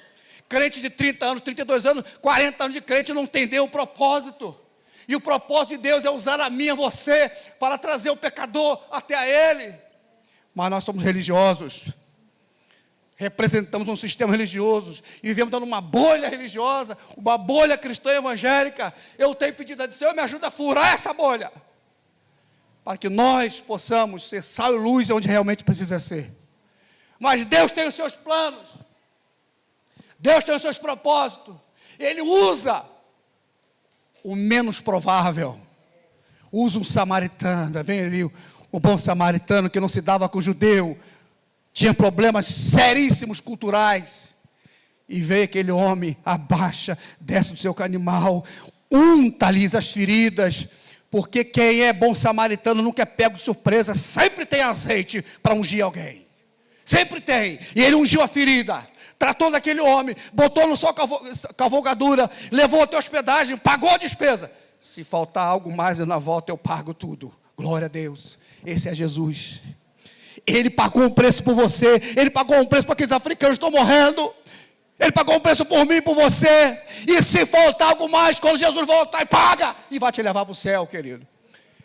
Speaker 3: Crente de 30 anos, 32 anos, 40 anos de crente não entendeu o propósito. E o propósito de Deus é usar a mim e a você para trazer o pecador até a Ele. Mas nós somos religiosos. Representamos um sistema religioso e vivemos dando uma bolha religiosa, uma bolha cristã evangélica. Eu tenho pedido a Deus, Senhor, me ajuda a furar essa bolha, para que nós possamos ser sal e luz onde realmente precisa ser. Mas Deus tem os seus planos, Deus tem os seus propósitos. Ele usa o menos provável, usa um samaritano. Vem ali o bom samaritano que não se dava com o judeu, tinha problemas seríssimos culturais, e veio aquele homem, abaixa, desce do seu animal, unta-lhe as feridas, porque quem é bom samaritano nunca é pego de surpresa, sempre tem azeite para ungir alguém, sempre tem. E ele ungiu a ferida, tratou daquele homem, botou no sol cavalgadura, levou até a hospedagem, pagou a despesa. Se faltar algo mais na volta, eu pago tudo. Glória a Deus. Esse é Jesus. Ele pagou um preço por você, ele pagou um preço para aqueles africanos que estão morrendo, ele pagou um preço por mim e por você. E se faltar algo mais, quando Jesus voltar, ele paga e vai te levar para o céu, querido.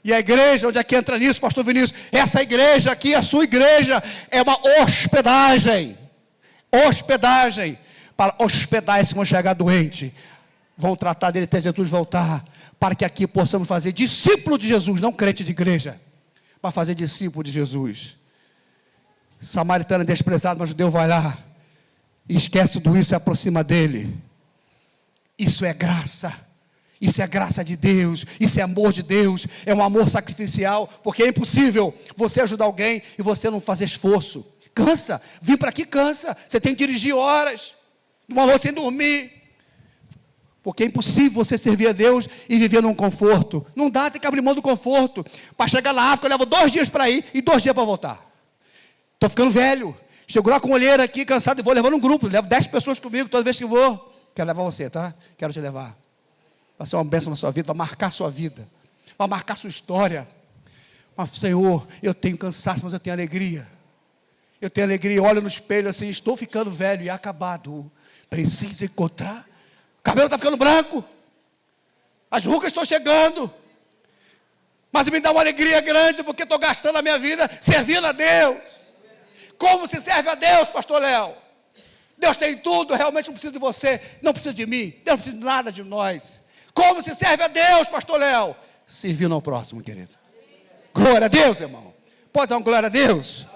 Speaker 3: E a igreja, onde é que entra nisso, pastor Vinícius? Essa igreja aqui, a sua igreja, é uma hospedagem, para hospedar esse que vão chegar doente, vão tratar dele até Jesus voltar, para que aqui possamos fazer discípulo de Jesus, não crente de igreja, para fazer discípulo de Jesus. Samaritano é desprezado, mas o judeu vai lá e esquece tudo isso e se aproxima dele. Isso é graça de Deus, isso é amor de Deus, é um amor sacrificial, porque é impossível você ajudar alguém e você não fazer esforço. Cansa, vir para aqui cansa, você tem que dirigir horas, uma noite sem dormir, porque é impossível você servir a Deus e viver num conforto. Não dá, tem que abrir mão do conforto. Para chegar na África eu levo 2 dias para ir e 2 dias para voltar. Estou ficando velho, chego lá com olheira aqui, cansado, e vou levando um grupo, levo 10 pessoas comigo toda vez que vou. Quero levar você, tá? Quero te levar. Vai ser uma bênção na sua vida, vai marcar a sua vida, vai marcar a sua história. Mas, Senhor, eu tenho cansaço, mas eu tenho alegria. Eu tenho alegria, olho no espelho assim, estou ficando velho e acabado. Preciso encontrar. O cabelo está ficando branco, as rugas estão chegando, mas me dá uma alegria grande, porque estou gastando a minha vida servindo a Deus. Como se serve a Deus, pastor Léo? Deus tem tudo, realmente não precisa de você, não precisa de mim, Deus não precisa de nada de nós. Como se serve a Deus, pastor Léo? Servindo ao próximo, querido. Glória a Deus, irmão. Pode dar uma glória a Deus?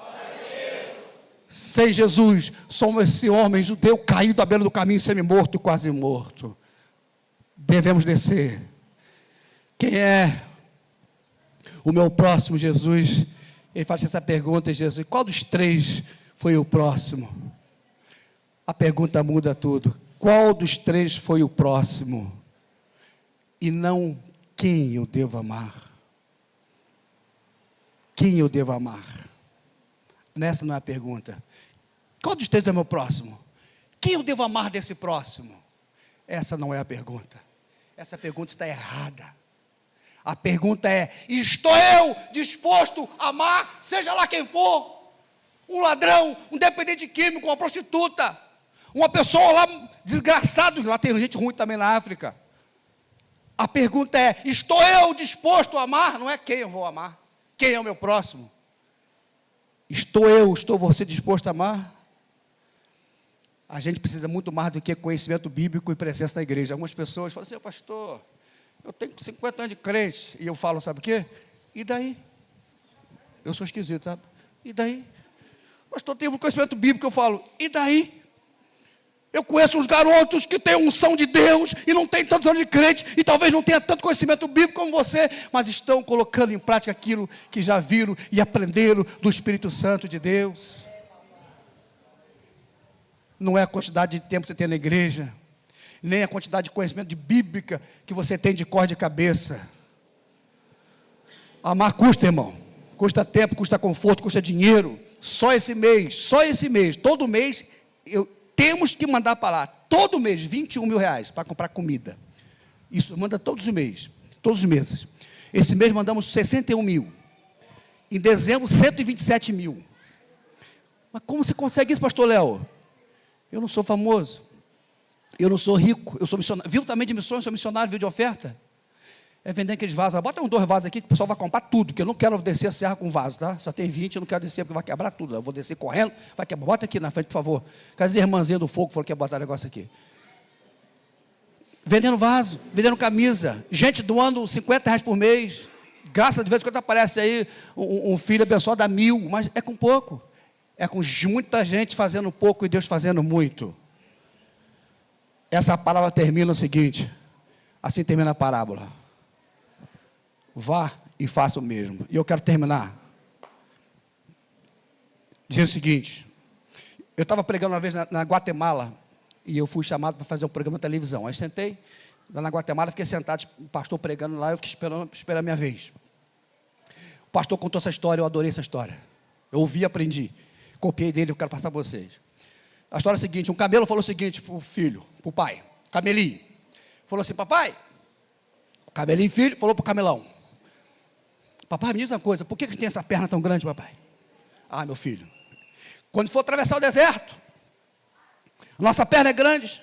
Speaker 3: Sem Jesus, somos esse homem judeu caído à beira do caminho, semi-morto, quase morto. Devemos descer. Quem é o meu próximo? Jesus. Ele faz essa pergunta a Jesus: qual dos 3 foi o próximo? A pergunta muda tudo. Qual dos 3 foi o próximo? E não quem eu devo amar. Quem eu devo amar? Nessa não é a pergunta. Qual dos 3 é meu próximo? Quem eu devo amar desse próximo? Essa não é a pergunta. Essa pergunta está errada. A pergunta é: estou eu disposto a amar, seja lá quem for? Um ladrão, um dependente químico, uma prostituta, uma pessoa lá desgraçado, lá tem gente ruim também na África. A pergunta é: estou eu disposto a amar? Não é quem eu vou amar, quem é o meu próximo. Estou você disposto a amar? A gente precisa muito mais do que conhecimento bíblico e presença na igreja. Algumas pessoas falam assim: pastor, eu tenho 50 anos de crente. E eu falo, sabe o quê? E daí? Eu sou esquisito, sabe? E daí? Pastor, tem um conhecimento bíblico. Eu falo, e daí? Eu conheço uns garotos que têm unção de Deus e não têm tantos anos de crente e talvez não tenha tanto conhecimento bíblico como você, mas estão colocando em prática aquilo que já viram e aprenderam do Espírito Santo de Deus. não é a quantidade de tempo que você tem na igreja, nem a quantidade de conhecimento de bíblica que você tem de cor de cabeça. Amar custa, irmão. Custa tempo, custa conforto, custa dinheiro. Só esse mês, todo mês, temos que mandar para lá, todo mês, 21 mil reais para comprar comida. Isso manda todos os meses. Esse mês mandamos 61 mil. Em dezembro, 127 mil. Mas como você consegue isso, pastor Léo? Eu não sou famoso. Eu não sou rico. Eu sou missionário. Viu também de missões, sou missionário, viu de oferta. É vender aqueles vasos. Bota 2 vasos aqui que o pessoal vai comprar tudo, porque eu não quero descer a serra com vaso, tá? Só tem 20, eu não quero descer porque vai quebrar tudo. Eu vou descer correndo, vai quebrar. Bota aqui na frente, por favor. Cadê a irmãzinha do fogo falou que ia botar negócio aqui? Vendendo vaso, vendendo camisa. Gente doando 50 reais por mês. Graças a Deus, quando aparece aí um filho abençoado, dá 1.000, mas é com pouco. É com muita gente fazendo pouco e Deus fazendo muito. Essa palavra termina o seguinte. Assim termina a parábola. Vá e faça o mesmo. E eu quero terminar dizendo o seguinte. Eu estava pregando uma vez na Guatemala, e eu fui chamado para fazer um programa de televisão. Aí sentei lá na Guatemala, fiquei sentado, o pastor pregando lá, eu fiquei esperando a minha vez. O pastor contou essa história, eu adorei essa história. Eu ouvi, aprendi. Copiei dele, eu quero passar para vocês. A história é a seguinte, um camelo falou o seguinte para o filho, para o pai, camelinho. Falou assim, papai, o camelinho filho falou para o camelão. Papai, me diz uma coisa, por que tem essa perna tão grande, papai? Ah, meu filho, quando for atravessar o deserto, nossa perna é grande,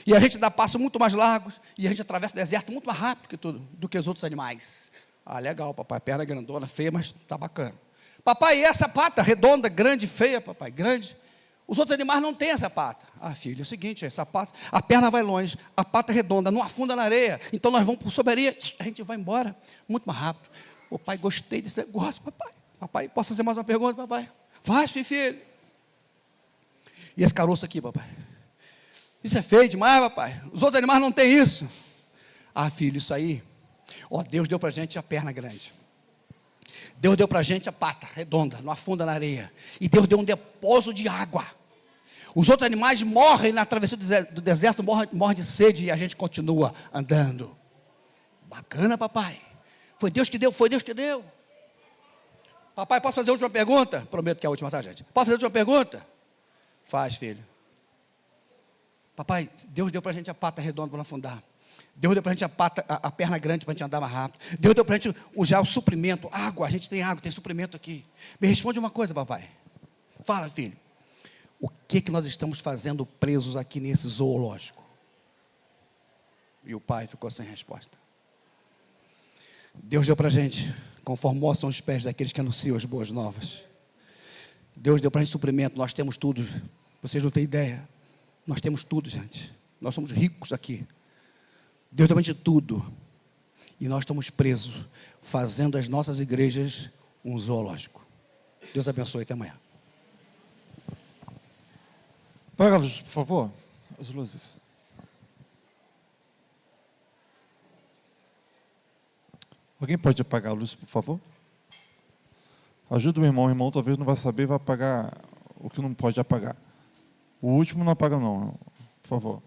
Speaker 3: e a gente dá passos muito mais largos, e a gente atravessa o deserto muito mais rápido do que os outros animais. Ah, legal, papai, perna grandona, feia, mas tá bacana. Papai, e essa pata redonda, grande, feia, papai, grande? Os outros animais não têm essa pata. Ah, filho, é o seguinte, essa pata, a perna vai longe, a pata é redonda, não afunda na areia, então nós vamos por sobre a areia, a gente vai embora muito mais rápido. Papai, gostei desse negócio, papai. Papai, posso fazer mais uma pergunta, papai? Faz, filho. E esse caroço aqui, papai? Isso é feio demais, papai. Os outros animais não têm isso. Ah, filho, isso aí. Ó, Deus deu para a gente a perna grande. Deus deu para a gente a pata redonda, não afunda na areia. E Deus deu um depósito de água. Os outros animais morrem na travessia do deserto, morrem de sede e a gente continua andando. Bacana, papai. Foi Deus que deu, foi Deus que deu. Papai, posso fazer a última pergunta? Prometo que é a última, tá, gente? Posso fazer a última pergunta? Faz, filho. Papai, Deus deu para a gente a pata redonda para não afundar. Deus deu para a gente a perna grande para a gente andar mais rápido. Deus deu para a gente usar o suprimento, água, a gente tem água, tem suprimento aqui. Me responde uma coisa, papai. Fala, filho. O que nós estamos fazendo presos aqui nesse zoológico? E o pai ficou sem resposta. Deus deu para a gente, conforme são os pés daqueles que anunciam as boas novas. Deus deu para a gente suprimento, nós temos tudo. Vocês não têm ideia. Nós temos tudo, gente. Nós somos ricos aqui. Deus deu para a gente tudo. E nós estamos presos, fazendo as nossas igrejas um zoológico. Deus abençoe, até amanhã.
Speaker 1: Apaga a luz, por favor. As luzes. Alguém pode apagar a luz, por favor? Ajuda o irmão talvez não vai saber, vai apagar o que não pode apagar. O último não apaga não, por favor.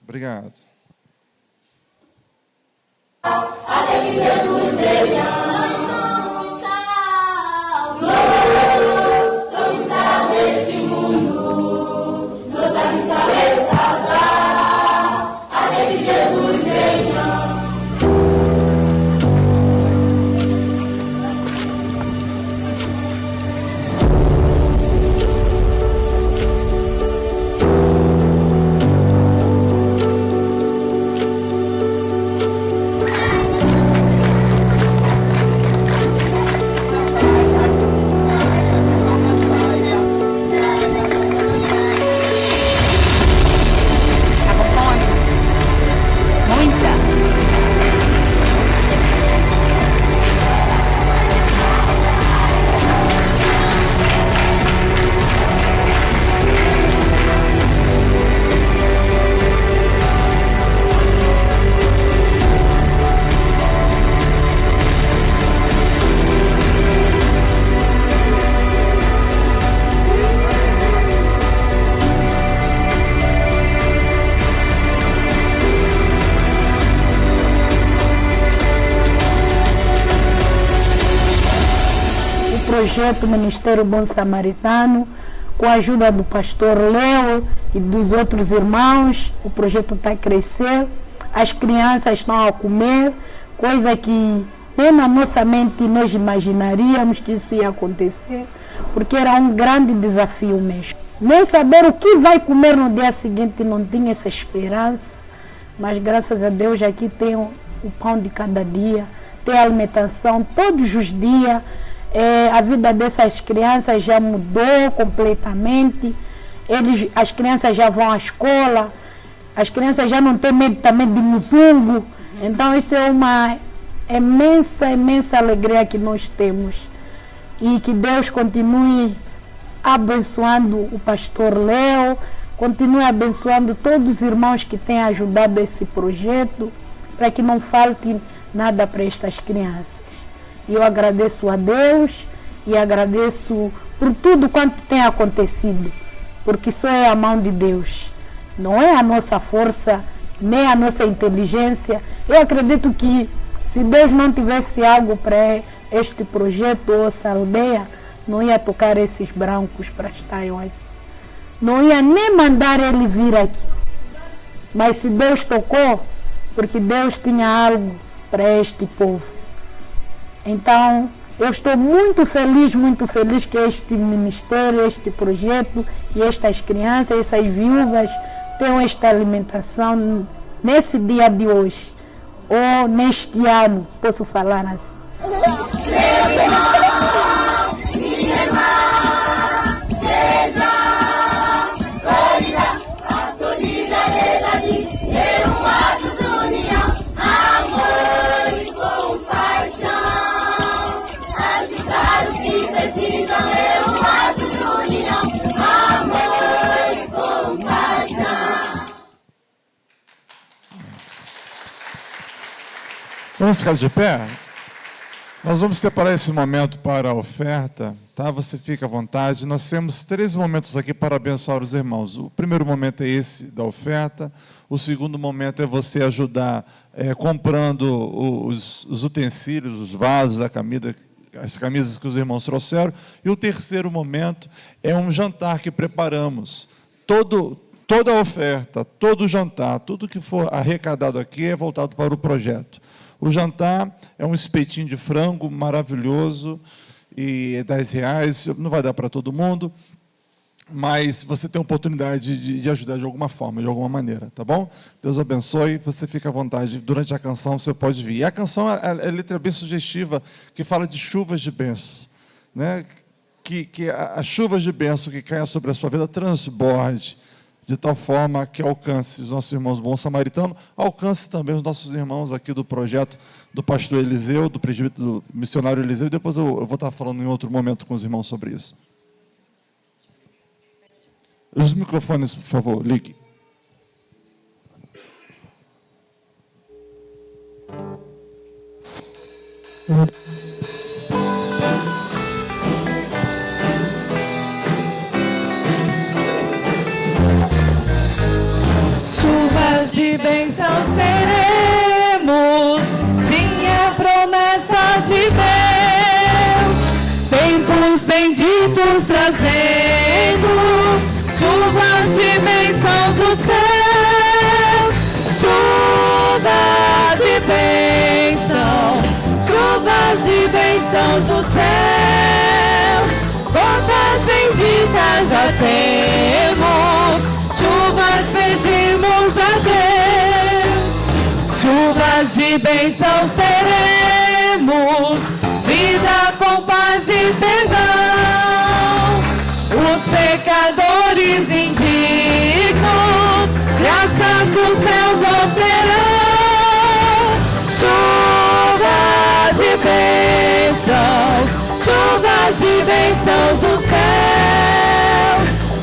Speaker 1: Obrigado.
Speaker 5: projeto Ministério Bom Samaritano, com a ajuda do pastor Leo e dos outros irmãos. O projeto está a crescer, as crianças estão a comer, coisa que nem na nossa mente nós imaginaríamos que isso ia acontecer, porque era um grande desafio mesmo. Nem saber o que vai comer no dia seguinte, não tinha essa esperança, mas graças a Deus aqui tem o pão de cada dia, tem alimentação todos os dias. A vida dessas crianças já mudou completamente. As crianças já vão à escola, as crianças já não têm medo também de muzungo. Então isso é uma imensa alegria que nós temos. E que Deus continue abençoando o pastor Leo, continue abençoando todos os irmãos que têm ajudado esse projeto, para que não falte nada para estas crianças. E eu agradeço a Deus e agradeço por tudo quanto tem acontecido, porque só é a mão de Deus, não é a nossa força, nem a nossa inteligência. Eu acredito que se Deus não tivesse algo para este projeto ou essa aldeia, não ia tocar esses brancos para estarem aqui. Não ia nem mandar ele vir aqui. Mas se Deus tocou, porque Deus tinha algo para este povo. Então, eu estou muito feliz que este ministério, este projeto e estas crianças, essas viúvas tenham esta alimentação nesse dia de hoje, ou neste ano, posso falar assim. Minha irmã, seja sólida, a solidariedade é um ato de união, amor e compaixão. Ajudar os que precisam é um ato de união, amor e compaixão.
Speaker 1: Vamos ficar de pé? Nós vamos separar esse momento para a oferta, tá? Você fica à vontade. Nós temos 3 momentos aqui para abençoar os irmãos. O primeiro momento é esse da oferta. O segundo momento é você ajudar comprando os utensílios, os vasos, as camisas que os irmãos trouxeram. E o terceiro momento é um jantar que preparamos. Toda a oferta, todo o jantar, tudo que for arrecadado aqui é voltado para o projeto. O jantar é um espetinho de frango maravilhoso e é R$10, não vai dar para todo mundo, mas você tem a oportunidade de ajudar de alguma forma, de alguma maneira, tá bom? Deus abençoe, você fica à vontade, durante a canção você pode vir. E a canção é a letra bem sugestiva, que fala de chuvas de bênção, né? Que as chuvas de bênção que caem sobre a sua vida transborde, de tal forma que alcance os nossos irmãos bons samaritanos, alcance também os nossos irmãos aqui do projeto do pastor Eliseu, do missionário Eliseu, e depois eu vou estar falando em outro momento com os irmãos sobre isso. Os microfones, por favor, ligue.
Speaker 6: Chuvas de bênçãos teremos, sim, é promessa de Deus. Tempos benditos trazendo, chuvas de bênçãos do céu. Chuvas de bênção, chuvas de bênçãos do céu. Gotas benditas já temos, chuvas pedimos a Deus. Chuvas de bênçãos teremos, vida com paz e perdão. Os pecadores indignos, graças dos céus obterão. Chuvas de bênçãos, chuvas de bênçãos do céu.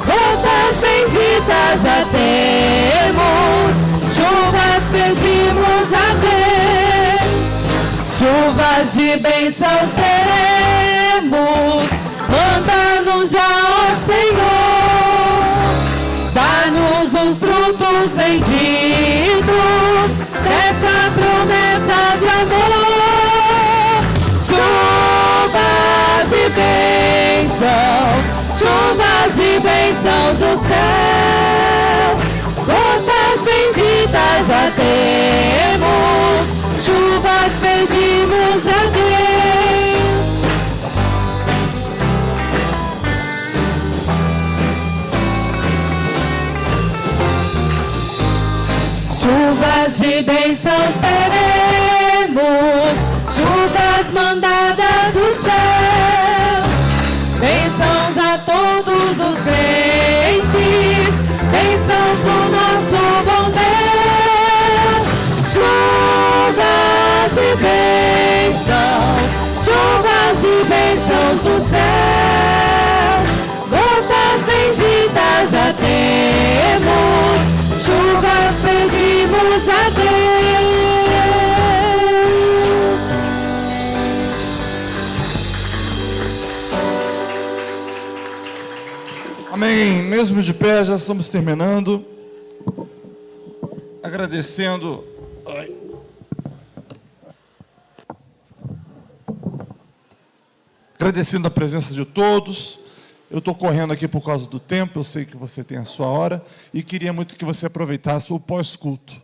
Speaker 6: Gotas benditas já temos, chuvas pedimos a Deus. Chuvas de bênçãos teremos, manda-nos já, ó Senhor. Dá-nos os frutos benditos dessa promessa de amor. Chuvas de bênçãos, chuvas de bênçãos do céu, gotas benditas já temos, chuvas pedimos a Deus. Chuvas de bênçãos teremos, chuvas mandadas do céu, bênçãos a todos os crentes, bênçãos do nosso bom Deus. Chuvas de bênçãos do céu, gotas benditas já temos, chuvas pedimos a Deus.
Speaker 1: Amém. Mesmo de pé, já estamos terminando. Agradecendo. Agradecendo a presença de todos. Eu estou correndo aqui por causa do tempo, eu sei que você tem a sua hora, e queria muito que você aproveitasse o pós-culto,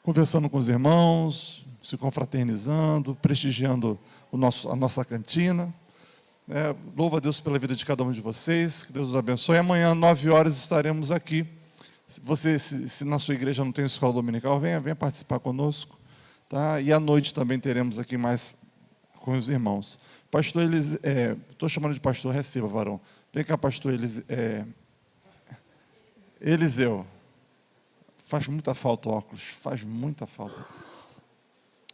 Speaker 1: conversando com os irmãos, se confraternizando, prestigiando a nossa cantina. Louvo a Deus pela vida de cada um de vocês, que Deus os abençoe. Amanhã, 9 horas, estaremos aqui. Se você, se na sua igreja não tem escola dominical, venha participar conosco. Tá? E à noite também teremos aqui mais com os irmãos. Pastor estou chamando de pastor, receba, varão. Vem cá, pastor Eliseu. Faz muita falta o óculos, faz muita falta.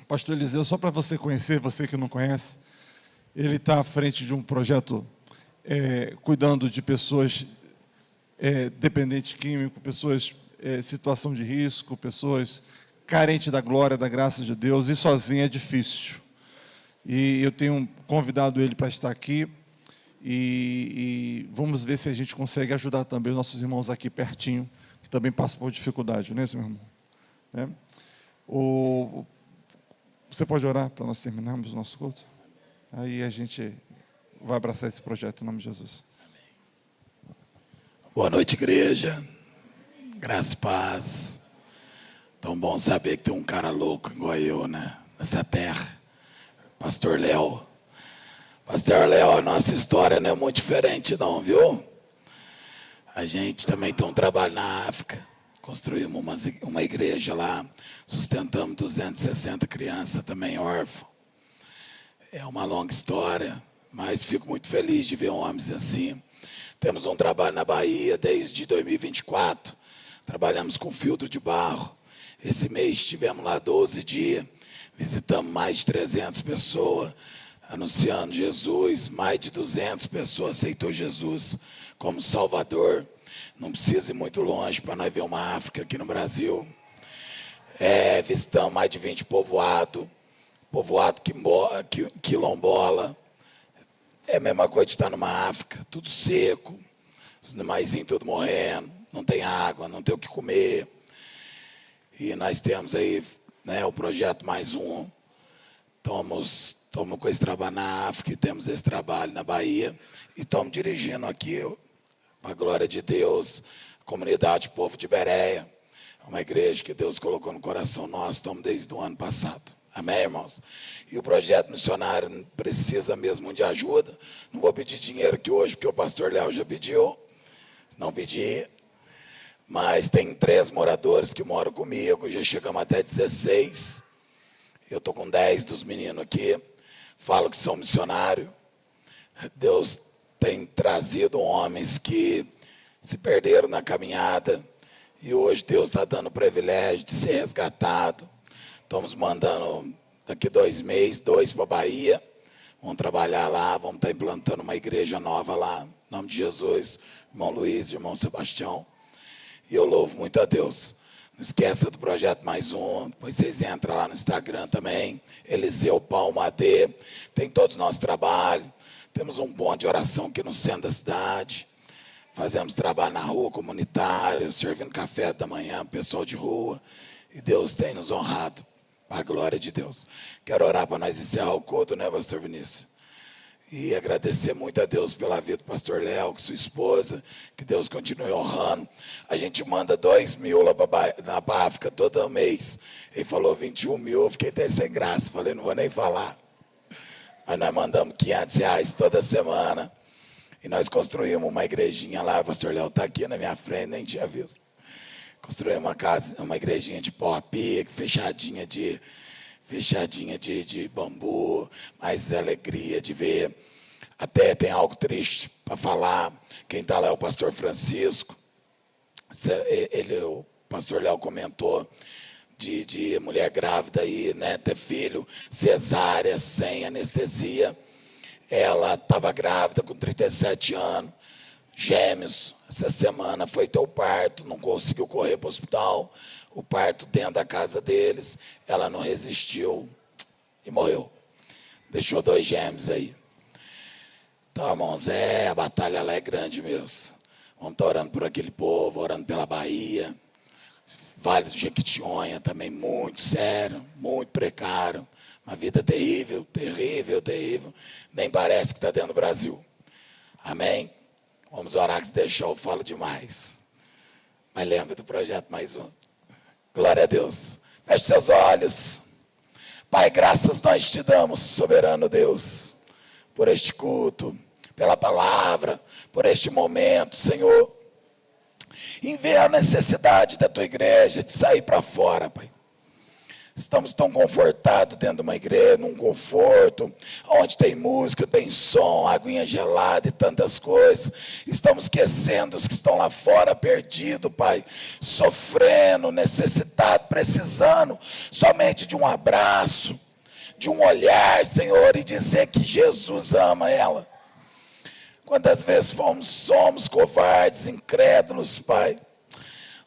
Speaker 1: Pastor Eliseu, só para você conhecer, você que não conhece, ele está à frente de um projeto cuidando de pessoas dependentes químicos, pessoas em situação de risco, pessoas carentes da glória, da graça de Deus, e sozinho é difícil. E eu tenho convidado ele para estar aqui, e vamos ver se a gente consegue ajudar também os nossos irmãos aqui pertinho, que também passam por dificuldade, não é isso, meu irmão? Você pode orar para nós terminarmos o nosso culto? Aí a gente vai abraçar esse projeto em nome de Jesus.
Speaker 7: Boa noite, igreja. Graça e paz. Tão bom saber que tem um cara louco igual eu, né? Nessa terra. Pastor Léo. Pastor Léo, a nossa história não é muito diferente não, viu? A gente também tem um trabalho na África. Construímos uma igreja lá. Sustentamos 260 crianças também órfãos. É uma longa história, mas fico muito feliz de ver homens assim. Temos um trabalho na Bahia desde 2024. Trabalhamos com filtro de barro. Esse mês estivemos lá 12 dias. Visitamos mais de 300 pessoas, anunciando Jesus. Mais de 200 pessoas aceitou Jesus como Salvador. Não precisa ir muito longe para nós ver uma África aqui no Brasil. Visitamos mais de 20 povoados. Povoado quilombola. É a mesma coisa de estar numa África, tudo seco, os animaizinhos tudo morrendo, não tem água, não tem o que comer. E nós temos aí, né, o projeto Mais Um. Estamos com esse trabalho na África, e temos esse trabalho na Bahia. E estamos dirigindo aqui, para a glória de Deus, a comunidade Povo de Bereia. É uma igreja que Deus colocou no coração nosso, estamos desde o ano passado. Amém, irmãos? E o projeto missionário precisa mesmo de ajuda. Não vou pedir dinheiro aqui hoje, porque o pastor Léo já pediu. Não pedi. Mas tem 3 moradores que moram comigo, já chegamos até 16. Eu estou com 10 dos meninos aqui. Falo que são missionários. Deus tem trazido homens que se perderam na caminhada. E hoje Deus está dando o privilégio de ser resgatado. Estamos mandando daqui 2 meses, 2 para a Bahia. Vamos trabalhar lá, vamos estar implantando uma igreja nova lá. Em nome de Jesus, irmão Luiz, irmão Sebastião. E eu louvo muito a Deus. Não esqueça do projeto Mais Um. Depois vocês entram lá no Instagram também. Eliseu Palma-D. Tem todos os nossos trabalhos. Temos um bonde de oração aqui no centro da cidade. Fazemos trabalho na rua comunitária, servindo café da manhã, pessoal de rua. E Deus tem nos honrado. A glória de Deus. Quero orar para nós encerrar o culto, né, pastor Vinícius? E agradecer muito a Deus pela vida do pastor Léo, com sua esposa, que Deus continue honrando. A gente manda 2.000 lá para África todo mês. Ele falou 21 mil, eu fiquei até sem graça, falei, não vou nem falar. Mas nós mandamos R$500 toda semana. E nós construímos uma igrejinha lá, o pastor Léo está aqui na minha frente, nem tinha visto. Construímos uma igrejinha de pau a pique, fechadinha de bambu, mas alegria de ver. Até tem algo triste para falar. Quem está lá é o pastor Francisco. O pastor Léo comentou de mulher grávida aí, né, ter filho, cesárea, sem anestesia. Ela estava grávida com 37 anos, gêmeos. Essa semana foi ter o parto, não conseguiu correr para o hospital. O parto dentro da casa deles, ela não resistiu e morreu. Deixou 2 gêmeos aí. Então, irmãos, a batalha ela é grande mesmo. Vamos estar orando por aquele povo, orando pela Bahia. Vale do Jequitinhonha também, muito sério, muito precário. Uma vida terrível, terrível, terrível. Nem parece que está dentro do Brasil. Amém? Vamos orar, que se deixar eu falo demais. Mas lembre do projeto mais um. Glória a Deus. Feche seus olhos. Pai, graças nós te damos, soberano Deus, por este culto, pela palavra, por este momento, Senhor. Em ver a necessidade da tua igreja de sair para fora, Pai. Estamos tão confortados dentro de uma igreja, num conforto, onde tem música, tem som, aguinha gelada e tantas coisas. Estamos esquecendo os que estão lá fora, perdidos, Pai, sofrendo, necessitados, precisando somente de um abraço, de um olhar, Senhor, e dizer que Jesus ama ela. Quantas vezes somos covardes, incrédulos, Pai.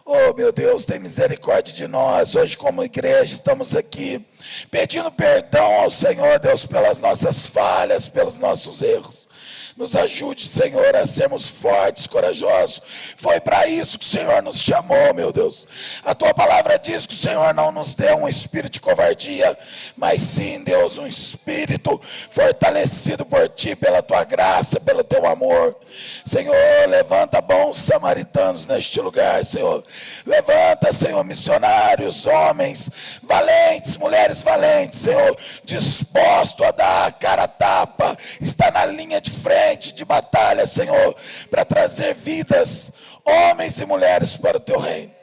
Speaker 7: Oh, meu Deus, tem misericórdia de nós. Hoje, como igreja, estamos aqui pedindo perdão ao Senhor, Deus, pelas nossas falhas, pelos nossos erros. Nos ajude, Senhor, a sermos fortes, corajosos. Foi para isso que o Senhor nos chamou, meu Deus. A tua palavra diz que o Senhor não nos deu um espírito de covardia, mas sim, Deus, um espírito fortalecido por ti, pela tua graça, pelo teu amor. Senhor, levanta bons samaritanos neste lugar, Senhor. Levanta, Senhor, missionários, homens valentes, mulheres valentes, Senhor, disposto a dar a cara a tapa, está na linha de frente de batalha, Senhor, para trazer vidas, homens e mulheres para o teu reino.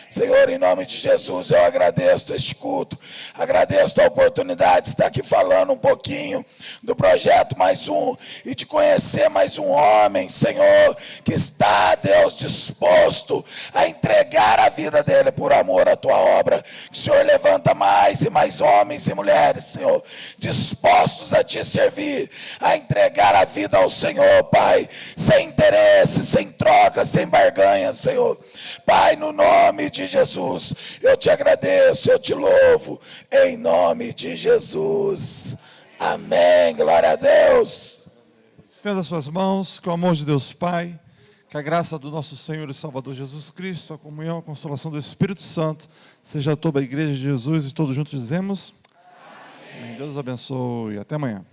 Speaker 7: Senhor, em nome de Jesus, eu agradeço este culto, agradeço a oportunidade de estar aqui falando um pouquinho do projeto Mais Um e de conhecer mais um homem, Senhor, que está, Deus, disposto a entregar a vida dele por amor à tua obra. Que o Senhor levanta mais e mais homens e mulheres, Senhor, dispostos a te servir, a entregar a vida ao Senhor, Pai, sem interesse, sem troca, sem barganha, Senhor. Pai, no nome de Jesus, eu te agradeço, eu te louvo, em nome de Jesus. Amém, glória a Deus.
Speaker 1: Estenda as suas mãos, que o amor de Deus Pai, que a graça do nosso Senhor e Salvador Jesus Cristo, a comunhão, a consolação do Espírito Santo, seja toda a igreja de Jesus e todos juntos dizemos amém. Deus abençoe, até amanhã.